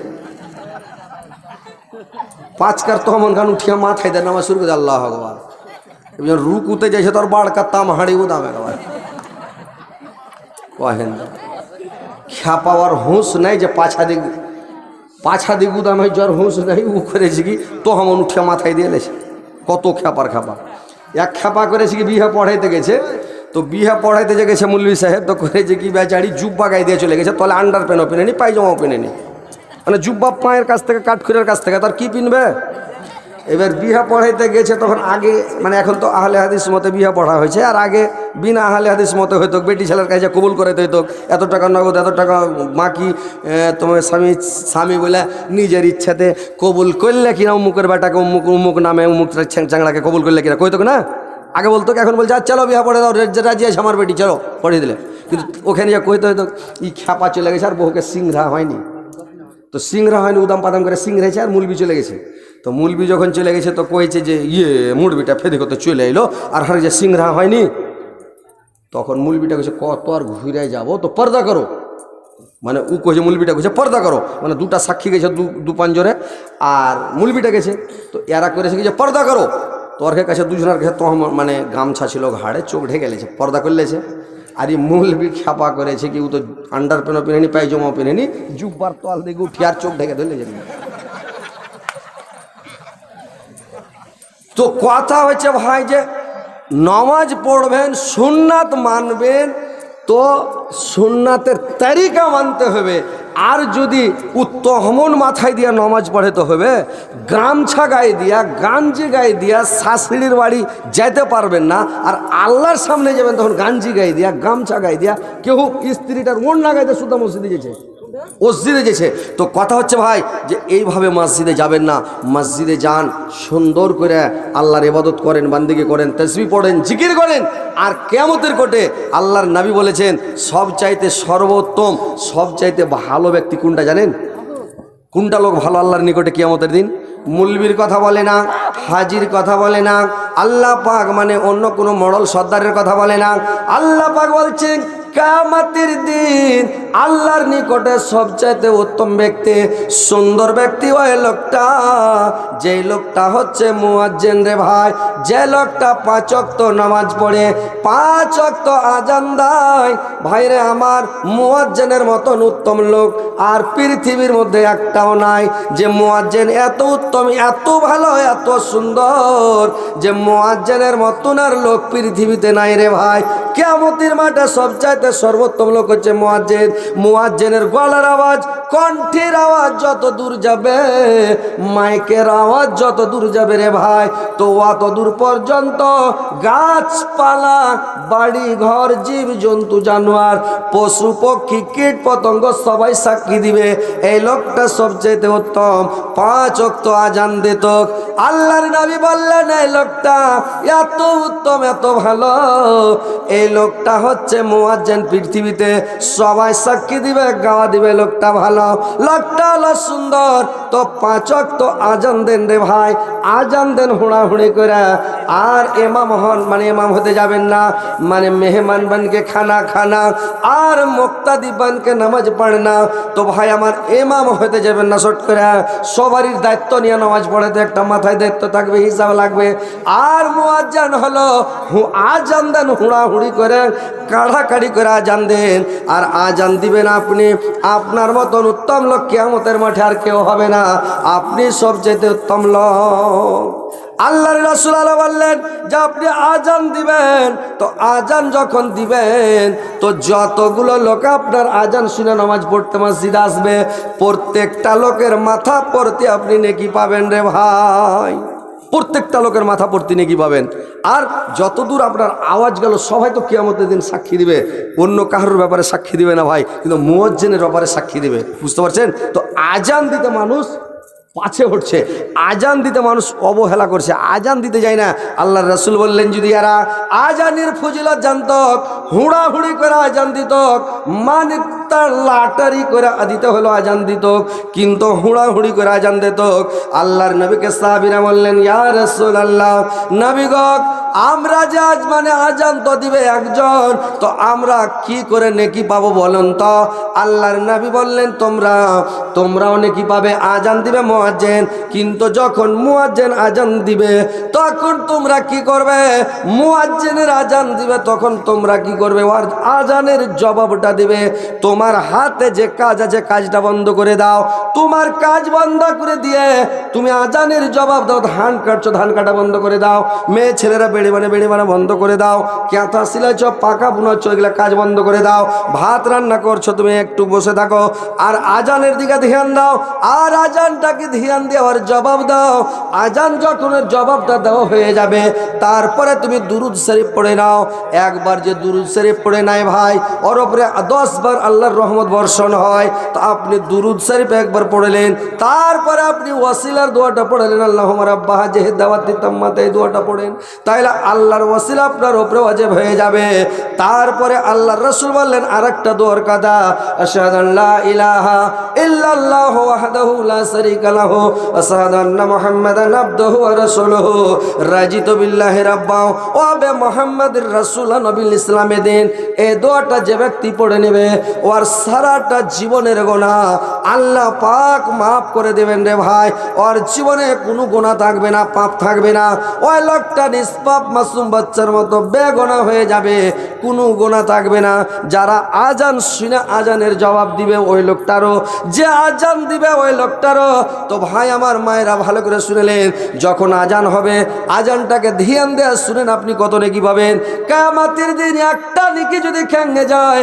5 কার তহমন খান উঠিয়া মাথায় দেয়, নামাজ শুরু করে আল্লাহ ভগবান। রুকুতে যাইছে তোর বাড়কা তাম হাঁড়ি উদাম একবার কহেন, খ্যাপাওয়ার হুঁশ নাই যে পাছা দিক উদাম হয়, জ্বর হুঁশ নাই, উ করেছে কি তহমন উঠিয়া মাথায় দিয়ে এলেছে। কত খ্যাপার খ্যাপা। এক খ্যাপা করেছে কি বিহা পড়াইতে গেছে, তো বিহা পড়াইতে যে গেছে মৌলভী সাহেব, তো করেছে কি বেচারি জুব্বা গায়ে দিয়ে চলে গেছে, তাহলে আন্ডার প্যান্টও পিনেনি, পায়জামাও পিনেনি, মানে জুব্বা পায়ের কাছ থেকে, কাঠখুরের কাছ থেকে, তার কি পিনবে। এবার বিহা পড়াইতে গেছে, তখন আগে মানে এখন তো আহলে হাদিস মতে বিহা পড়া হয়েছে, আর আগে বিনা আহলে হাদিস মতে হইতো, বেটি ছেলের কাছে কবুল করাইতে হইতো, এত টাকা নগদ, এত টাকা মাকি, তোমার স্বামী বলে নিজের ইচ্ছাতে কবুল করলে কিনা অমুকের বেটাকে অমুক অমুক নামে অমুক চাংড়াকে কবুল করলে কিনা কইতো না, আগে বলতো, এখন বলছে চলো বিহা পড়ে দাও, রাজি আছে আমার বেটি, চলো পড়িয়ে দিলে। কিন্তু ওখানে যা কইতে হইতো ই খ্যাপা চলে গেছে, আর বহুকে সিংড়া হয়নি, তো সিংড়া হয়নি, উদাম পাদাম করে সিংড়েছে, আর মুলবি চলে গেছে। তো মুলবি যখন চলে গেছে, তো কয়েছে যে মুলবিটা ফেদে করতে চলে এলো, আর হারে যে সিংড়া হয়নি, তখন মুলবিটা কইছে কত আর ঘুরে যাবো, তো পর্দা করো, মানে ও কইছে, মুলবিটা কইছে পর্দা করো, মানে দুটা সাক্ষী গেছে দু পাঞ্জরে, আর মুলবিটা গেছে, তো এরা করেছে কি যে পর্দা করো, তো ওর কাছে দুজনের কাছে তো মানে গামছা ছিল ঘাড়ে, চোখ ঢেকে লেছে, পর্দা করলেছে। আর এই মুলবি খ্যাপা করেছে কি, ও তো আন্ডার প্যান্টও পিনেনি, পায়জামাও পিনেনি, জুব্বার তোয়াল দিকে উঠি আর চোখ ঢেকে ধরলে যেন। তো কথা হচ্ছে ভাই যে নামাজ পড়বেন, সুন্নাত মানবেন, তো সুন্নাতের তারিকা মানতে হবে। আর যদি উত্তমন মাথায় দিয়া নামাজ পড়াতে হবে, গামছা গায়ে দিয়া, গাঞ্জি গায়ে দিয়া শাশুড়ির বাড়ি যেতে পারবেন না। আর আল্লাহর সামনে যাবেন তখন গাঞ্জি গায়ে দিয়া, গামছা গায়ে দিয়া, কেউ স্ত্রীটার ওড়না গাইতে শুধু মসজিদে গেছে, মসজিদে গেছে। তো কথা হচ্ছে ভাই যে এইভাবে মসজিদে যাবেন না, মসজিদে যান, সুন্দর করে আল্লাহর ইবাদত করেন, বান্দিগি করেন, তাসবিহ পড়েন, জিকির করেন। আর কিয়ামতের কোটে আল্লাহর নবী বলেছেন সবচাইতে সর্বোত্তম, সবচাইতে ভালো ব্যক্তি কোনটা জানেন? কোনটা লোক ভালো আল্লাহর নিকটে কিয়ামতের দিন? মুলবির কথা বলে না, হাজির কথা বলে না, আল্লাহ পাক মানে অন্য কোনো মডল সর্দারের কথা বলে না। আল্লাহ পাক বলছেন কিয়ামতের দিন আল্লাহর নিকটে সবচাইতে উত্তম ব্যক্তি, সুন্দর ব্যক্তি ওই লোকটা, যেই লোকটা হচ্ছে মুয়াজ্জিন রে ভাই, যে লোকটা 5 ওয়াক্ত নামাজ পড়ে, 5 ওয়াক্ত আজান দেয়। ভাইরে আমার, মুয়াজ্জিনের মতন উত্তম লোক আর পৃথিবীর মধ্যে একটাও নাই। যে মুয়াজ্জিন এত উত্তম, এত ভালো, এত সুন্দর, যে মুয়াজ্জিনের মতন আর লোক পৃথিবীতে নাই রে ভাই। কিয়ামতের মাঠে সবচাইতে সর্বোত্তম লোক হচ্ছে মুয়াজ্জিন। মুয়াজ্জিনের গলার আওয়াজ, কণ্ঠের আওয়াজ যত দূর যাবে, মাইকের আওয়াজ যত দূর যাবে রে ভাই, তো অত দূর পর্যন্ত গাছপালা, বাড়ি ঘর, জীব জন্তু, জানোয়ার, পশু পক্ষী, কীট পতঙ্গ সবাই সাক্ষী দিবে এই লোকটা সবচেয়ে উত্তম, 5 ওয়াক্ত আজান দিত। আল্লাহর নবী বললেন এই লোকটা এত উত্তম, এত ভালো, এই লোকটা হচ্ছে মুয়াজ্জিন। পৃথিবীতে সবাই সাক্ষী দিবে, গাওয়া দিবে লোকটা ভালো, লোকটা হলো সুন্দর। তো 5 ওয়াক্ত আজান দেন রে ভাই, আজান দেন হুড়াহুড়ি করে। আর ইমাম হন মানে ইমাম হতে যাবেন না, মানে মেহমান বানকে খানা খানা, আর মুক্তাদি বানকে নামাজ পড়ে না। তো ভাই আমার, ইমাম হতে যাবেন না শর্ট করে, সবারই দায়িত্ব নিয়ে নামাজ পড়াতে একটা মাথায় দায়িত্ব থাকবে, হিসাব লাগবে। আর মুয়াজ্জিন হলো আজান দেন হুড়াহুড়ি করে, কাড়াকাড়ি করে আজান দেন। আর আজান দিবেন আপনি, আপনার মতন উত্তম লোক কিয়ামতের মাঠে আর কেউ হবে না, আপনি সবচেয়ে উত্তম লোক। আল্লাহর রাসূল বললেন যে আপনি আজান দিবেন, তো আজান যখন দিবেন, তো যতগুলো লোক আপনার আজান শুনে নামাজ পড়তে মসজিদে আসবে, প্রত্যেকটা লোকের মাথা পড়তে আপনি নেকি পাবেন রে ভাই, প্রত্যেকটা লোকের মাথা পড়তে নেকি পাবেন। আর যতদূর আপনার আওয়াজ গেল, সবাই তো কিয়ামতের দিন সাক্ষী দিবে, অন্য কারোর ব্যাপারে সাক্ষী দিবে না ভাই, কিন্তু মুয়াজ্জিনের ব্যাপারে সাক্ষী দিবে, বুঝতে পারছেন? তো আজান দিতে মানুষ পাছে হচ্ছে, আজান দিতে মানুষ অবহেলা করছে, আজান দিতে যায় না। আল্লাহর রাসূল বললেন যদি এরা আজানের ফজিলত জানত, হুড়াহুড়ি করে আজান দিত, মানে তার লাটারি করে দিতে হলো আজান দিত, কিন্তু হুড়াহুড়ি করে আজান দিত। আল্লাহর নবীকে সাহাবীরা বললেন ইয়া রাসূলুল্লাহ, নবী গো, আমরা যে আজ মানে আজান তো দিবে একজন, তো আমরা কি করে নেকি পাবো বলেন তো? আল্লাহর নবী বললেন তোমরাও নেকি পাবে, আজান দিবে মুয়াজ্জিন, কিন্তু যখন মুয়াজ্জিন আজান দিবে তখন তোমরা কি করবে? মুয়াজ্জিনের আজান দিবে তখন তোমরা কি করবে? ওর আজানের জবাবটা দিবে। তোমার হাতে যে কাজ আছে কাজটা বন্ধ করে দাও, তোমার কাজ বন্ধ করে দিয়ে তুমি আজানের জবাব দাও। ধান কাটছো, ধান কাটা বন্ধ করে দাও। মেয়ে ছেলেরা বেড়ি বানা বন্ধ করে দাও। কেঁথা সিলাইছ, পাকা বুনাচ্ছ, এগুলা কাজ বন্ধ করে দাও। ভাত রান্না করছো, তুমি একটু বসে থাকো, আর আজানের দিকে ধ্যান দাও, আর আজানটাকে ধ্যান দেওয়ার জবাব দাও। আজান যখন জবাবটা দেওয়া হয়ে যাবে, তারপরে তুমি দুরুদ শরীফ পড়ে নাও। একবার যে দুরুদ শরীফ পড়ে নাই ভাই, ওর উপরে 10 বার আল্লাহর রহমত বর্ষণ হয়। তো আপনি দুরুদ শরীফ একবার পড়লেন, তারপরে আপনি ওয়াসিলার দোয়াটা পড়লেন, আল্লাহুম্মা রাব্বা হাযিহি দাওয়াতি তাম্মাত, এই দোয়াটা পড়েন, তাইলে আল্লাহর ওয়াসিলা আপনার উপরে ওয়াজিব হয়ে যাবে। তারপরে আল্লাহর রাসূল বললেন আরেকটা দোয়ার কথা, আশহাদু আল্লা ইলাহা ইল্লাল্লাহু ওয়াহদাহু লা শারীকা লাহু ওয়া আশহাদু আন্না মুহাম্মাদান আবদুহু ওয়া রাসূলুহু রাজিতু বিল্লাহি রাব্বা ওয়া বি মুহাম্মাদির রাসূলান বিল ইসলামে দিন। এই দোয়াটা যে ব্যক্তি পড়ে নেবে, ওর সারাটা জীবনের গুনাহ আল্লাহ পাক মাফ করে দেবেন রে ভাই। ওর জীবনে কোনো গুনাহ থাকবে না, পাপ থাকবে না। ওই লোকটা নিষ্পাপ মাসুম বাচ্চার মতো বেগুনাহ হয়ে যাবে, কোনো গুনাহ থাকবে না। যারা আজান শুনে আজানের জবাব দিবে, ওই লোকটারও যে আজান দিবে ওই লোকটারও। তো ভাই আমার মায়েরা ভালো করে শুনেলেন, যখন আজান হবে আজানটাকে ধ্যান দিয়ে শুনেন, আপনি কত নেকি পাবেন। কিয়ামতের দিন একটা নেকি যদি ভেঙে যায়,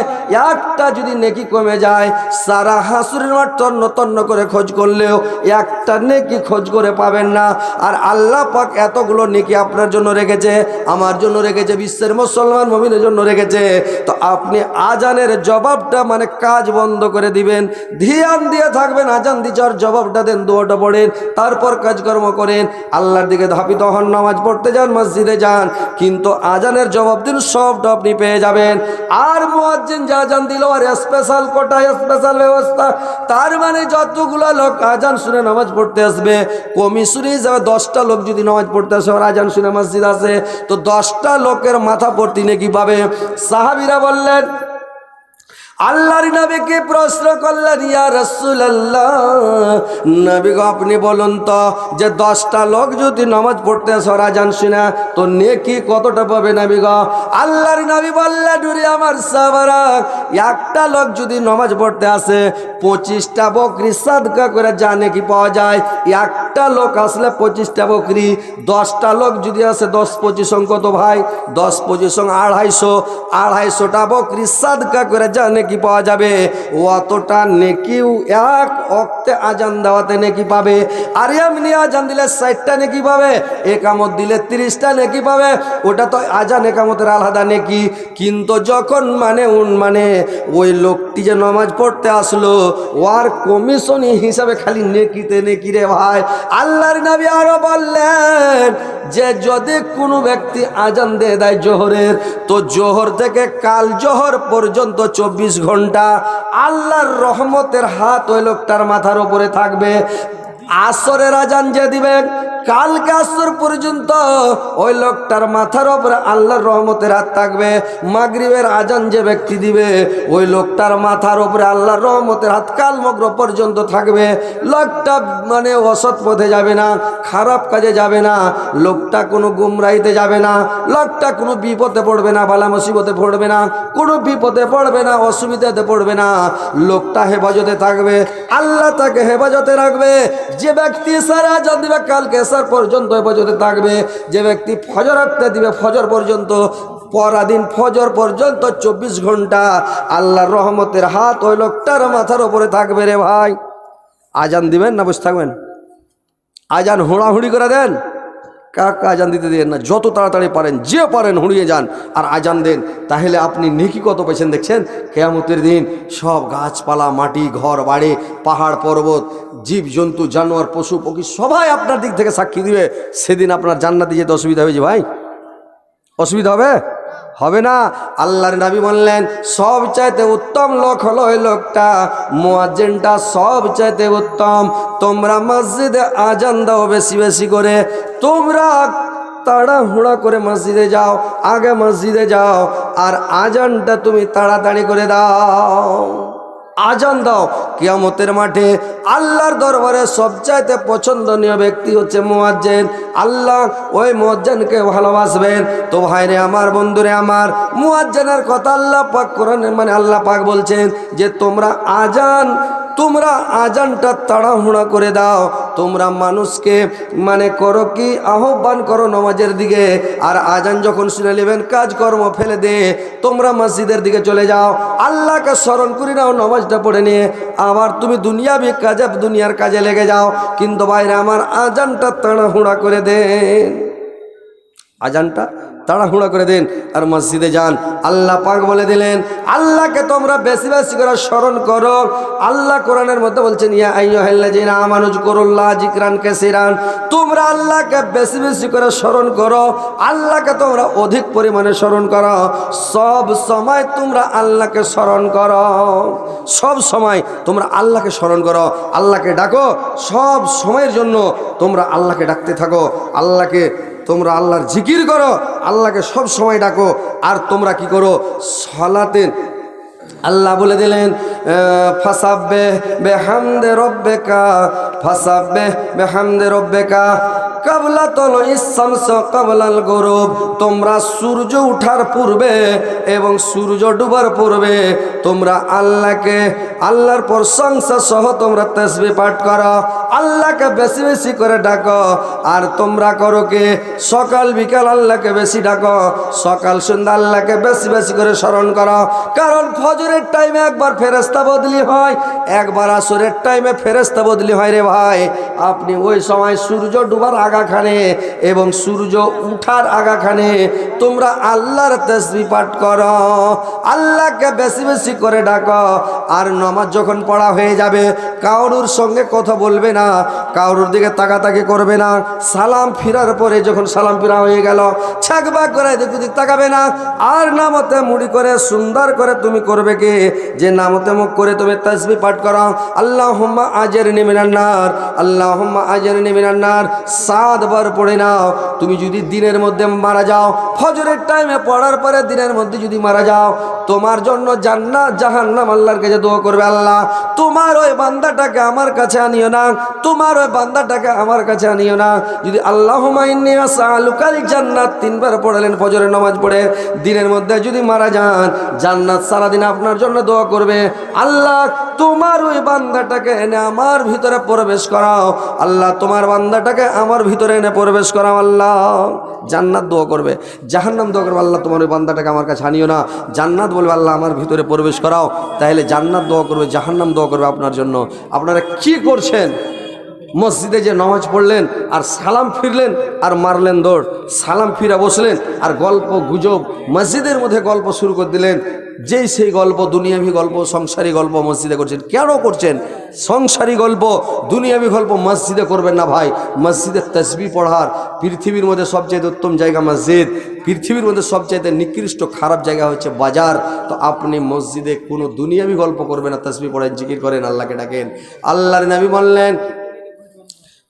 একটা যদি নেকি কমে যায়, সারা হাসুরের মাঠ তন্ন তন্ন করে খোঁজ করলেও একটা নেকি খোঁজ করে পাবেন না। আর আল্লাহ পাক এতগুলো নেকি আপনার জন্য রেখেছে, আমার জন্য রেখেছে, বিশ্বের মুসলমান মুমিনের জন্য রেখেছে। তো আপনি আজানের জবাবটা মানে কাজ বন্ধ করে দিবেন, ধ্যান দিয়ে থাকবেন, আজান দিচার জবাবটা দেন, দোয়াটা পড়েন, তারপর কাজকর্ম করেন, আল্লাহর দিকে ধাবিত হন, নামাজ পড়তে যান, মসজিদে যান, কিন্তু আজানের জবাব দিন সবটা আপনি পেয়ে যাবেন। আর মুয়াজ্জিন যে আজান দিল, আর স্পেশাল কোটা, স্পেশাল ব্যবস্থা, তার মানে যতগুলো লোক আজান শুনে নামাজ পড়তে আসবে, কমিশনে হিসাবে 10টা লোক যদি নামাজ পড়তে আসে আর আজান শুনে মসজিদ আসে, তো 10টা লোকের মাথা পড়তে নেকি পাবে। সাহাবীরা বললেন, আল্লাহর নবীকে প্রশ্ন করলেন, ইয়া রাসূলুল্লাহ, নবী গো আপনি বলুন তো, যে 10টা লোক যদি নামাজ পড়তে আসে আর আজান শুনে, তো নেকি কতটা পাবে নবী গো? আল্লাহর নবী বললেন, ওরে আমার সাহাবারা, একটা লোক যদি নামাজ পড়তে আসে 25টা বকরি সাদকা করে যা নেকি পাওয়া যায়, একটা লোক আসলে 25টা বকরি, 10টা লোক যদি আসে 10 25 কত ভাই? 10 25 250টা বকরি সাদকা করে যা নেকি পাওয়া যাবে, অতটা নেকিও এক ওয়াক্তে আজান দেওয়াতে নেকি পাবে। আর এমনি আজান দিলে 60টা নেকি পাবে, একামত দিলে 30টা নেকি পাবে, ওটা তো আজান একামতের আলাদা নেকি। কিন্তু যখন মানে ওই লোকটি যে নামাজ পড়তে আসলো, ওর কমিশনি হিসাবে খালি নেকিতে নেকি রে ভাই। আল্লাহর নবী আরো বললেন যে যদি কোনো ব্যক্তি আজান দিয়ে দেয় জোহরের, তো জোহর থেকে কাল জোহর পর্যন্ত 24 ঘন্টা আল্লাহর রহমতের হাত ওই লোকটার মাথার উপরে থাকবে। আসরের আজান যে দিবেন, কালকে আসর পর্যন্ত ওই লোকটার মাথার উপরে আল্লাহর রহমতের হাত থাকবে। মাগরিবের আজান যে ব্যক্তি দিবে, ওই লোকটার মাথার উপরে আল্লাহর রহমতের হাত কাল মাগরিব পর্যন্ত থাকবে। লোকটা মানে অসৎ পথে যাবে না, খারাপ কাজে যাবে না, লোকটা কোনো গুমরাহিতে যাবে না, লোকটা কোনো বিপদে পড়বে না, বালা মুসিবতে পড়বে না, কোনো বিপদে পড়বে না, অসুবিধাতে পড়বে না, লোকটা হেফাজতে থাকবে, আল্লাহ তাকে হেফাজতে রাখবে। যে ব্যক্তি সারা আজান দিবে কালকে এসার পর্যন্ত হেফাজতে থাকবে, যে ব্যক্তি ফজর রাখতে দিবে ফজর পর্যন্ত, পরাদিন ফজর পর্যন্ত 24 ঘন্টা আল্লাহর রহমতের হাত ওই লোকটার মাথার উপরে থাকবে রে ভাই। আজান দিবেন না বসে থাকবেন? আজান হুড়াহুড়ি করে দেন, কাকা আজান দিতে দেন না, যত তাড়াতাড়ি পারেন, যে পারেন হুড়িয়ে যান আর আজান দেন, তাহলে আপনি নেকি কত পেয়েছেন দেখছেন। কিয়ামতের দিন সব গাছপালা, মাটি, ঘর বাড়ি, পাহাড় পর্বত, জীব জন্তু, জানোয়ার, পশু পক্ষী সবাই আপনার দিক থেকে সাক্ষী দিবে। সেদিন আপনার জান্নাতে যেতে অসুবিধা হয়েছে ভাই? অসুবিধা হবে না। আল্লাহর নবী বললেন সব চাইতে উত্তম লোক হলো ওই লোকটা, মুয়াজ্জিনটা সব চাইতে উত্তম। তোমরা মসজিদে আজান দাও বেশি বেশি করে, তোমরা তাড়াহুড়া করে মসজিদে যাও, আগে মসজিদে যাও, আর আজানটা তুমি তাড়াতাড়ি করে দাও, আজান দাও। কিয়ামতের মাঠে আল্লাহর দরবারে সবচাইতে পছন্দনীয় ব্যক্তি হচ্ছে মুয়াজ্জিন। আল্লাহ ওই মুয়াজ্জিনকে ভালোবাসবেন। তো ভাইরে আমার, বন্ধুরে আমার, মুয়াজ্জিনের কথা আল্লাহ পাক কোরআনে মানে আল্লাহ পাক বলছেন যে তোমরা আজানটা তাড়াহুড়া করে দাও, তোমরা মানুষকে মানে করো কি, আহ্বান করো নামাজের দিকে। আর আজান যখন শুনে নেবেন কাজকর্ম ফেলে দে তোমরা মসজিদের দিকে চলে যাও, আল্লাহকে স্মরণ করে নাও, নামাজটা পড়ে নিয়ে আবার তুমি দুনিয়ার কাজে লেগে যাও। কিন্তু বাইরে আমার আজানটা তাড়াহুড়া করে দেন, আজানটা তাড়াহুড়া করে দেন আর মসজিদে যান। আল্লাহ পাক বলে দিলেন আল্লাহকে তোমরা বেশি বেশি করে স্মরণ করো। আল্লাহ কোরআনের মধ্যে বলছেন ইয়া আইয়ুহাল্লাযীনা আমানু যিকুরুল্লাহ যিকরান কাসীরান, তোমরা আল্লাহকে বেশি বেশি করে স্মরণ করো, আল্লাহকে তোমরা অধিক পরিমাণে স্মরণ করো, সব সময় তোমরা আল্লাহকে স্মরণ করো, সব সময় তোমরা আল্লাহকে স্মরণ করো, আল্লাহকে ডাকো, সব সময়ের জন্য তোমরা আল্লাহকে ডাকতে থাকো, তোমরা আল্লাহর জিকির করো, আল্লাহকে সব সময় ডাকো। আর তোমরা কি করো, সালাতে আল্লাহ বলে দিলেন ফাসাব্বিহ বিহামদি রাব্বিকা, ফাসাব্বিহ বিহামদি রাব্বিকা, কাবলা তুলুইস শামস কাবলাল গুরুব, তোমরা সূর্য ওঠার পূর্বে এবং সূর্য ডুবার পূর্বে তোমরা আল্লাহকে, আল্লাহর প্রশংসা সহ তোমরা তাসবিহ পাঠ করো, আল্লাহকে বেশি বেশি করে ডাকো। আর তোমরা করো কি, সকাল বিকাল আল্লাহকে বেশি ডাকো, সকাল সন্ধ্যা আল্লাহকে বেশি বেশি করে স্মরণ করো। কারণ ফজরের টাইমে একবার ফেরেশতা বদলি হয়, একবার আসরের টাইমে ফেরেশতা বদলি হয় রে ভাই। আপনি ওই সময় সূর্য ডুবার আগাখানে এবং সূর্য উঠার আগাখানে তোমরা আল্লাহর তাসবিহ পাঠ করো, আল্লাহকে বেশি বেশি করে ডাকো। আর নামাজ যখন পড়া হয়ে যাবে কারুর সঙ্গে কথা বলবে না, কারুর দিকে তাকাতাকি করবে না। সালাম ফিরার পরে যখন সালাম ফিরা হয়ে গেল ছাকবাক করে এদিক ওদিক তাকাবে না। আর নামতে মুড়ি করে সুন্দর করে তুমি করবে কি, যে নামতে মুখ করে তুমি তাসবিহ পাঠ করো, আল্লাহুম্মা আজরনি মিনান নার, আল্লাহুম্মা আজরনি মিনান নার 7 বার পড়ে নাও। তুমি যদি দিনের মধ্যে মারা যাও, ফজরের টাইমে পড়ার পরে দিনের মধ্যে যদি মারা যাও, তোমার জন্য জান্নাত জাহান্নাম আল্লাহর কাছে দোয়া করবে, আল্লাহ তোমার ওই বান্দাটাকে আমার কাছে আনিও না, তোমার ওই বান্দাটাকে আমার কাছে আনিও না। যদি আল্লাহুম্মা ইন্নী আসআলুকাল জান্নাত 3 বার পড়লেন ফজরের নামাজ পড়ে, দিনের মধ্যে যদি মারা যান জান্নাত সারাদিন আপনার জন্য দোয়া করবে, আল্লাহ তোমার ওই বান্দাটাকে এনে আমার ভিতরে প্রবেশ করাও, আল্লাহ তোমার বান্দাটাকে আমার ভিতরে এনে প্রবেশ করাও। আল্লাহ জান্নাত দোয়া করবে, জাহান্নাম দোয়া করবে, আল্লাহ তোমার ওই বান্দাটাকে আমার কাছে আনিও না। জান্নাত বলবে আল্লাহ আমার ভিতরে প্রবেশ করাও। তাহলে জান্নাত দোয়া করবে, জাহান্নাম দোয়া করবে আপনার জন্য। আপনারা কি করছেন? মসজিদে যে নামাজ পড়লেন আর সালাম ফিরলেন আর মারলেন দৌড়, সালাম ফিরা বসলেন আর গল্প গুজব মসজিদের মধ্যে গল্প শুরু করে দিলেন। যেই সেই গল্প, দুনিয়াবি গল্প, সংসারী গল্প মসজিদে করছেন। কেন করছেন? সংসারী গল্প, দুনিয়াবি গল্প মসজিদে করবেন না ভাই। মসজিদের তাসবিহ পড়ার পৃথিবীর মধ্যে সবচেয়ে উত্তম জায়গা মসজিদ, পৃথিবীর মধ্যে সবচাইতে নিকৃষ্ট খারাপ জায়গা হচ্ছে বাজার। তো আপনি মসজিদে কোনো দুনিয়াবি গল্প করবেন না, তাসবিহ পড়েন, জিকির করেন, আল্লাহকে ডাকেন। আল্লাহর নবী বললেন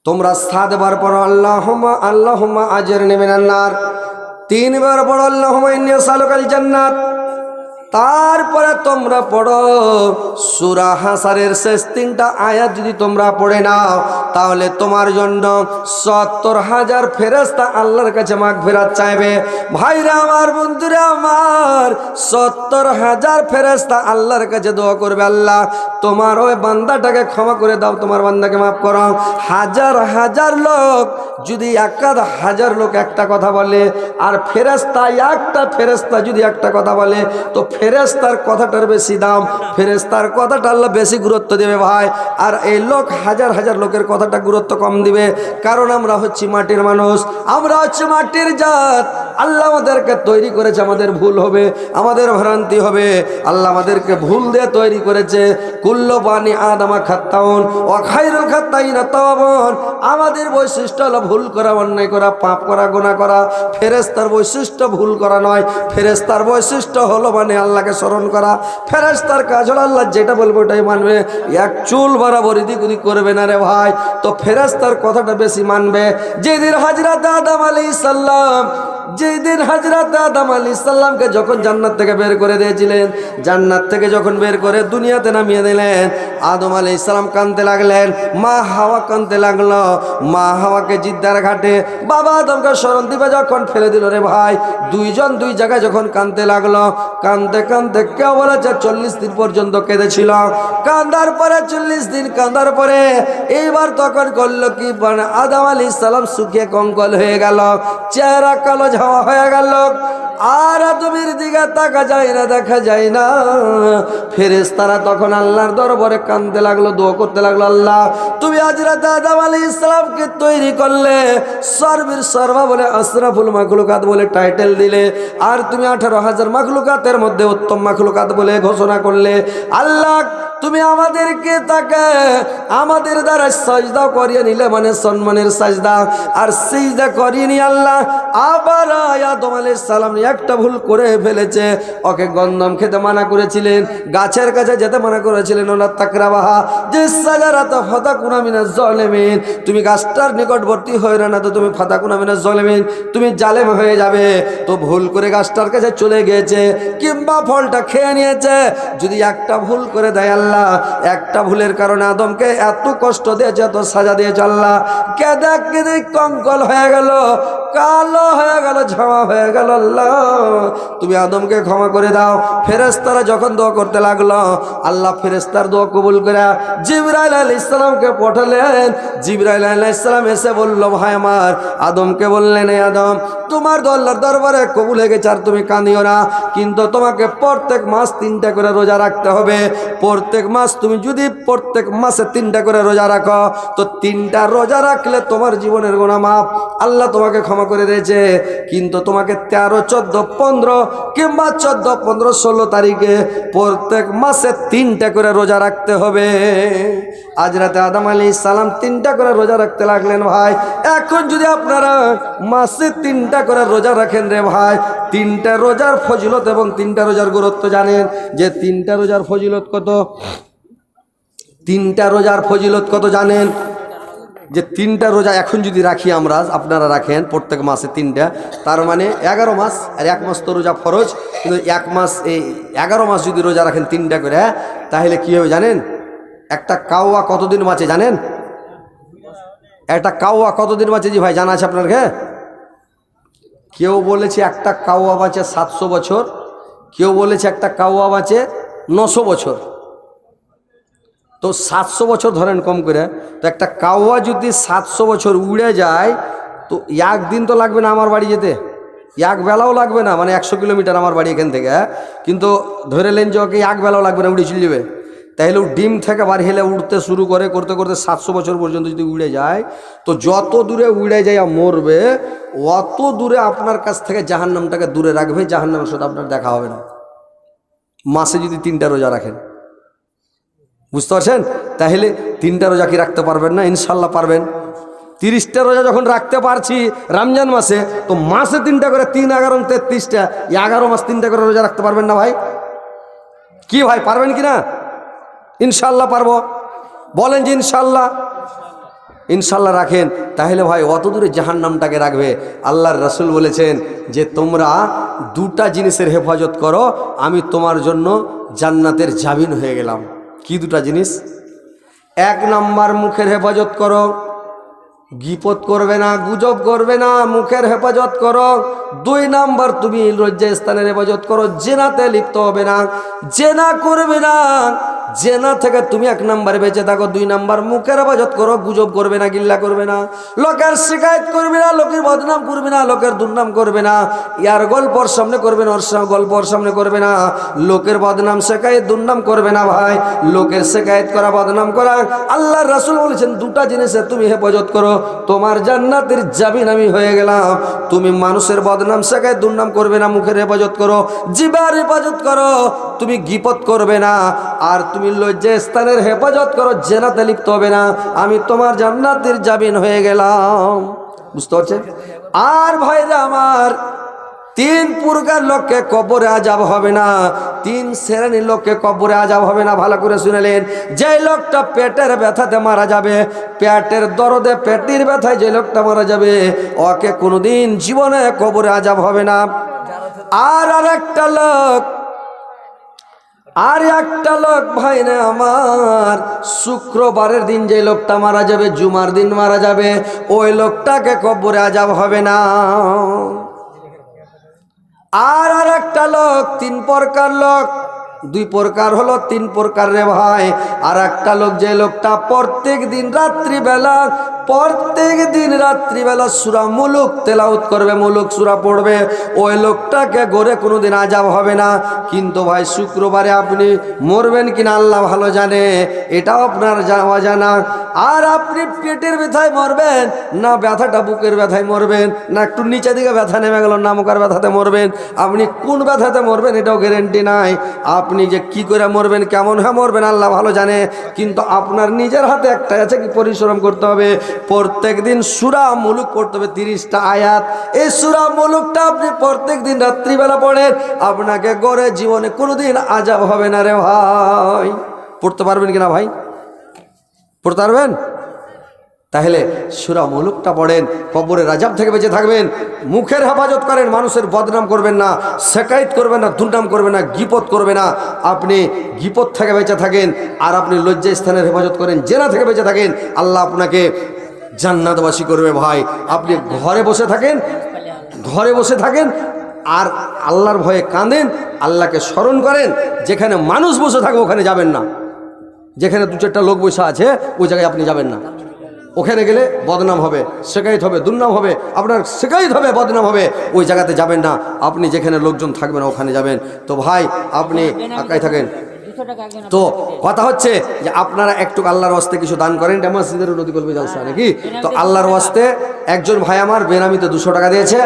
তোমরা 7 বার পড়ো আল্লাহুম্মা আল্লাহুম্মা আজরনি মিনান নার, 3 বার পড়ো আল্লাহুম্মা ইন্নী আসআলুকাল জান্নাত। তারপরে তোমরা পড়ো সূরা হাসারের শেষ 3টা আয়াত যদি তোমরা পড়ে নাও তাহলে তোমার জন্য 70,000 ফেরেশতা আল্লাহর কাছে মাগফিরাত চাইবে। ভাইরা আমার, বন্ধুরা আমার, 70,000 ফেরেশতা আল্লাহর কাছে দোয়া করবে, আল্লাহ তোমার ওই বান্দাটাকে ক্ষমা করে দাও, তোমার বান্দাকে মাফ করো। হাজার হাজার লোক যদি 1000 লোক একটা কথা বলে আর ফেরেশতা একটা ফেরেশতা যদি একটা কথা বলে, তো ফেরেশতার কথাটার বেশি দাম, ফেরেশতার কথাটা আল্লাহ বেশি গুরুত্ব দেবে ভাই। আর এই লোক হাজার হাজার লোকের কথাটা গুরুত্ব কম দিবে। কারণ আমরা হচ্ছি মাটির মানুষ, আমরা হচ্ছে মাটির জাত। আল্লাহ আমাদেরকে তৈরি করেছে, আমাদের ভুল হবে, আমাদের ভ্রান্তি হবে। আল্লাহ আমাদেরকে ভুল দিয়ে তৈরি করেছে। কুল্লু বানি আদমা খাত্তাউন ওয়া খায়রুল খাত্তাইনা তাওয়াবুন। আমাদের বৈশিষ্ট্য হলো ভুল করা, অন্যায় করা, পাপ করা, গুনাহ করা। ফেরেশতার বৈশিষ্ট্য ভুল করা নয়, ফেরেশতার বৈশিষ্ট্য হলো মানে আল্লাহকে স্মরণ করা। ফেরেশতার কাজ হলো আল্লাহ যেটা বলবে ওটাই মানবে, এক চুল বরাবর এদিক ওদিক করবে না রে ভাই। তো ফেরেশতার কথাটা বেশি মানবে। যেদিন হযরত আদম আলাইহিস সালাম, যেদিন হযরত আদম আলাইহিস সালামকে যখন জান্নাত থেকে বের করে দিয়েছিলেন, জান্নাত থেকে যখন বের করে দুনিয়াতে নামিয়ে দিলেন, আদম আলাইহিস সালাম কাঁদতে লাগলেন, মা হাওয়া কাঁদতে লাগলো। মা হাওয়াকে জিদ্দার ঘাটে বাবা আদমকে স্মরণ দিবে যখন ফেলে দিল রে ভাই, দুইজন দুই জায়গায় যখন কাঁদতে লাগলো, কাঁদতে কাঁদতে কেউ বলেছে 40 দিন পর্যন্ত কেঁদেছিল। কাঁদার পরে 40 দিন কাঁদার পরে এইবার তখন করলো কি, আদম আলাইহিস সালাম শুকিয়ে কঙ্কল হয়ে গেল, চেহারা কালো ঝাওয়া হয়ে গেল। আর আদমের দিকে তাকা যায় না, দেখা যায় না। ফেরেশতারা তখন আল্লাহর দরবারে কাঁদতে লাগলো, দোয়া করতে লাগলো, আল্লাহ তুমি হযরত আদম আলাইহিস সালামকে তৈরি করলে, সর্বের সর্বা বলে আশরাফুল মাখলুকাত বলে টাইটেল দিলে, আর তুমি 18,000 মাখলুকাতের মধ্যে উত্তম মাখলুকাত বলে ঘোষণা করলে। আল্লাহ তুমি আমাদেরকে তাকে আমাদের দ্বারা সাজদা করিয়ে নিলে, মানে সম্মানের সাজদা, আর সিজদা করিয়ে নি আল্লাহ। আবার আদম আলাইহিস সালাম একটা ভুল করে ফেলেছে, ওকে গন্ধম খেতে মানা করেছিলেন, গাছের কাছে যেতে মানা করেছিলেন, ওনা তাকরাবাহা যে সাজারাত ফাতাকুনা মিনাজ জালিমিন, তুমি গাছটার নিকটবর্তী হয়ে না, তো তুমি ফাতাকুনা মিনাজ জালিমিন, তুমি জালেম হয়ে যাবে। তো ভুল করে গাছটার কাছে চলে গিয়েছে কিংবা ফলটা খেয়ে নিয়েছে, যদি একটা ভুল করে দেয় আল্লাহ আল্লাহ একটা ভুলের কারণে আদমকে এত কষ্ট দিয়েছে, এত সাজা দিয়েছে আল্লাহ। কেঁদে কেঁদে কঙ্কল হয়ে গেল, কালো হয়ে গেল, ঝামা হয়ে গেল। আল্লাহ তুমি আদমকে ক্ষমা করে দাও। ফেরেশতারা যখন দোয়া করতে লাগলো, আল্লাহ ফেরেশতার দোয়া কবুল করে জিবরাইল আলাইহিস সালামকে পাঠালেন। জিবরাইল আলাইহিস সালাম এসে বলল, ভাই আমার আদমকে বললেন, এই আদম তোমার আল্লাহর দরবারে কবুল হয়ে গেছে, আর তুমি কাঁদিও না, কিন্তু তোমাকে প্রত্যেক মাস 3টা করে রোজা রাখতে হবে। প্রত্যেক মাস তুমি যদি প্রত্যেক মাসে 3টা করে রোজা রাখো, তো 3টা রোজা রাখলে তোমার জীবনের গুনাহ মাফ, আল্লাহ তোমাকে ক্ষমা করে দিয়েছে। কিন্তু তোমাকে 13, 14, 15 কিংবা 14, 15, 16 তারিখে প্রত্যেক মাসে 3টা করে রোজা রাখতে হবে। আজ রাতে আদম আলাইহিস সালাম 3টা করে রোজা রাখতে লাগলেন। ভাই এখন যদি আপনারা মাসে 3টা করে রোজা রাখেন রে ভাই, 3টা রোজার ফজিলত এবং 3টা রোজার গুরুত্ব জানেন যে 3টা রোজার ফজিলত কত? 3টা রোজার ফজিলত কত জানেন? যে 3টা রোজা এখন যদি রাখি আমরা, আপনারা রাখেন প্রত্যেক মাসে 3টা, তার মানে 11 মাস। আর 1 মাস তো রোজা ফরজ, কিন্তু 1 মাস, এই 11 মাস যদি রোজা রাখেন 3টা করে, তাহলে কী হবে জানেন? একটা কাওয়া কতদিন বাঁচে জানেন? একটা কাওয়া কতদিন বাঁচে জি ভাই জানা আছে আপনার? কেউ বলেছে একটা কাওয়া বাঁচে 700 বছর, কেউ বলেছে একটা কাওয়া বাঁচে 900 বছর। তো 700 বছর ধরেন কম করে, তো একটা কাওয়া যদি 700 বছর উড়ে যায়, তো একদিন তো লাগবে না আমার বাড়ি যেতে, এক বেলাও লাগবে না, মানে 100 কিলোমিটার আমার বাড়ি এখান থেকে, কিন্তু ধরে নেন যে ওকে এক বেলাও লাগবে না, উড়ে চলে যাবে। তাহলে ডিম থেকে বার হেলে উড়তে শুরু করে করতে করতে 700 বছর পর্যন্ত যদি উড়ে যায়, তো যত দূরে উড়ে যায় মরবে, অত দূরে আপনার কাছ থেকে জাহান্নামটাকে দূরে রাখবে, জাহান্নামের সাথে আপনার দেখা হবে না। মাসে যদি 3টা রোজা রাখেন, বুঝতে পারছেন? তাহলে 3টা রোজা কি রাখতে পারবেন না? ইনশাল্লাহ পারবেন। 30টা রোজা যখন রাখতে পারছি রমজান মাসে, তো মাসে 3টা করে, 3, 11, 33টা, 11 মাস 3টা করে রোজা রাখতে পারবেন না ভাই? কি ভাই পারবেন কি না? ইনশাল্লাহ পারবো, বলেন যে ইনশাল্লাহ। ইনশাল্লাহ রাখেন, তাহলে ভাই অত দূরে জাহান্নামটাকে রাখবে। আল্লাহর রাসূল বলেছেন যে তোমরা 2টা জিনিসের হেফাজত করো, আমি তোমার জন্য জান্নাতের জামিন হয়ে গেলাম। কি 2টা জিনিস? 1 নাম্বার মুখের হেফাজত করো, গীপত করবে না, গুজব করবে না, মুখের হেফাজত করো। 2 নাম্বার তুমি লজ্জা স্থানের হেফাজত করো, জেনাতে লিপ্ত হবে না, জেনা করবে না, জেনা থেকে তুমি 1 নাম্বারে বেঁচে থাকো। 2 নাম্বার মুখের হেফাজত করো, গুজব করবে না, গিল্লা করবে না, লোকের শিকায়ত করবে না, লোকের বদনাম করবে না, লোকের দুর্নাম করবে না, ইয়ার গল্পর সামনে করবে না, ওর গল্পর সামনে করবে না, লোকের বদনাম শিকায়ত দুর্নাম করবে না ভাই। লোকের শিকায়ত করা, বদনাম করা, আল্লাহর রাসূল বলেছেন 2টা জিনিসে তুমি হেফাজত করো, তোমার জান্নাতের জামিন আমি হয়ে গেলাম। তুমি মানুষের বদনাম শিকায়ত দুর্নাম করবে না, মুখের হেফাজত করো, জিহ্বার হেফাজত করো, তুমি গীপত করবে না, আর তুমি লজ্জা স্থানের হেফাজত করো, জেনাতে লিপ্ত হবে না, আমি তোমার জান্নাতের জামিন হয়ে গেলাম। বুঝতে পারছেন? আর ভাইরা আমার, 3 প্রকার লোককে কবরে আযাব হবে না, 3 শ্রেণীর লোককে কবরে আযাব হবে না। ভালো করে শুনেলেন, যে লোকটা পেটের ব্যথাতে মারা যাবে, পেটের দরদে, পেটের ব্যথায় যে লোকটা মারা যাবে, ওকে কোনোদিন জীবনে কবরে আযাব হবে না। আর একটা লোক ভাই না আমার, শুক্রবারের দিন যে লোকটা মারা যাবে, জুমার দিন মারা যাবে, ওই লোকটাকে কবরে আযাব হবে না। আর একটা লোক, 3 প্রকার লোক, 2 প্রকার হলো, 3 প্রকার রে ভাই। আর একটা লোক, যে লোকটা প্রত্যেক দিন রাত্রিবেলা সূরা মুলুক তেলাওয়াত করবে, মুলুক সূরা পড়বে, ওই লোকটাকে গড়ে কোনোদিন আযাব হবে না। কিন্তু ভাই শুক্রবারে আপনি মরবেন কিনা আল্লাহ ভালো জানে, এটাও আপনার জানা। আর আপনি পেটের ব্যথায় মরবেন না, ব্যথাটা বুকের ব্যথায় মরবেন, না একটু নিচে দিকে ব্যথা নেমে গেল, না মুখের ব্যথাতে মরবেন, আপনি কোন ব্যথাতে মরবেন এটাও গ্যারেন্টি নাই। আপনি যে কি করে মরবেন, কেমন হয়ে মরবেন আল্লাহ ভালো জানে। কিন্তু আপনার নিজের হাতে একটা আছে, কি পরিশ্রম করতে হবে, প্রত্যেক দিন সূরা মুলুক পড়তে হবে, 30টা আয়াত। এই সূরা মুলুকটা আপনি প্রত্যেক দিন রাত্রিবেলা পড়েন, আপনাকে গড়ে জীবনে কোনোদিন আযাব হবে না রে ভাই। পড়তে পারবেন কিনা ভাই? পড়তে পারবেন? তাহলে সূরা মুলুকটা পড়েন, কবরের আযাব থেকে বেঁচে থাকবেন। মুখের হেফাজত করেন, মানুষের বদনাম করবেন না, শেকায়ত করবেন না, দুর্নাম করবেন না, গীপত করবে না। আপনি গীপত থেকে বেঁচে থাকেন, আর আপনি লজ্জা স্থানের হেফাজত করেন, জেনা থেকে বেঁচে থাকেন, আল্লাহ আপনাকে জান্নাতবাসী করবে। ভাই আপনি ঘরে বসে থাকেন, ঘরে বসে থাকেন আর আল্লাহর ভয়ে কাঁদেন, আল্লাহকে স্মরণ করেন। যেখানে মানুষ বসে থাকে ওখানে যাবেন না, যেখানে দু চারটা লোক বসে আছে ওই জায়গায় আপনি যাবেন না। ওখানে গেলে বদনাম হবে, শেকায়ত হবে, দুর্নাম হবে, আপনার শেকায়ত হবে, বদনাম হবে, ওই জায়গাতে যাবেন না। আপনি যেখানে লোকজন থাকবে না ওখানে যাবেন। তো ভাই আপনি একাই থাকেন। তো কথা হচ্ছে যে আপনারা একটু আল্লাহর ওয়াস্তে কিছু দান করেন, এটা মসজিদের নদী কলবে জালসা নাকি। তো আল্লাহর ওয়াস্তে একজন ভাই আমার বেনামিতে 200 টাকা দিয়েছে,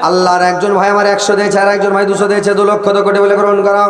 আল্লাহর একজন ভাই আমার 100 দিয়েছে, আর একজন ভাই 200 দিয়েছে, 2 লক্ষ কোটি বলে গ্রহণ করা।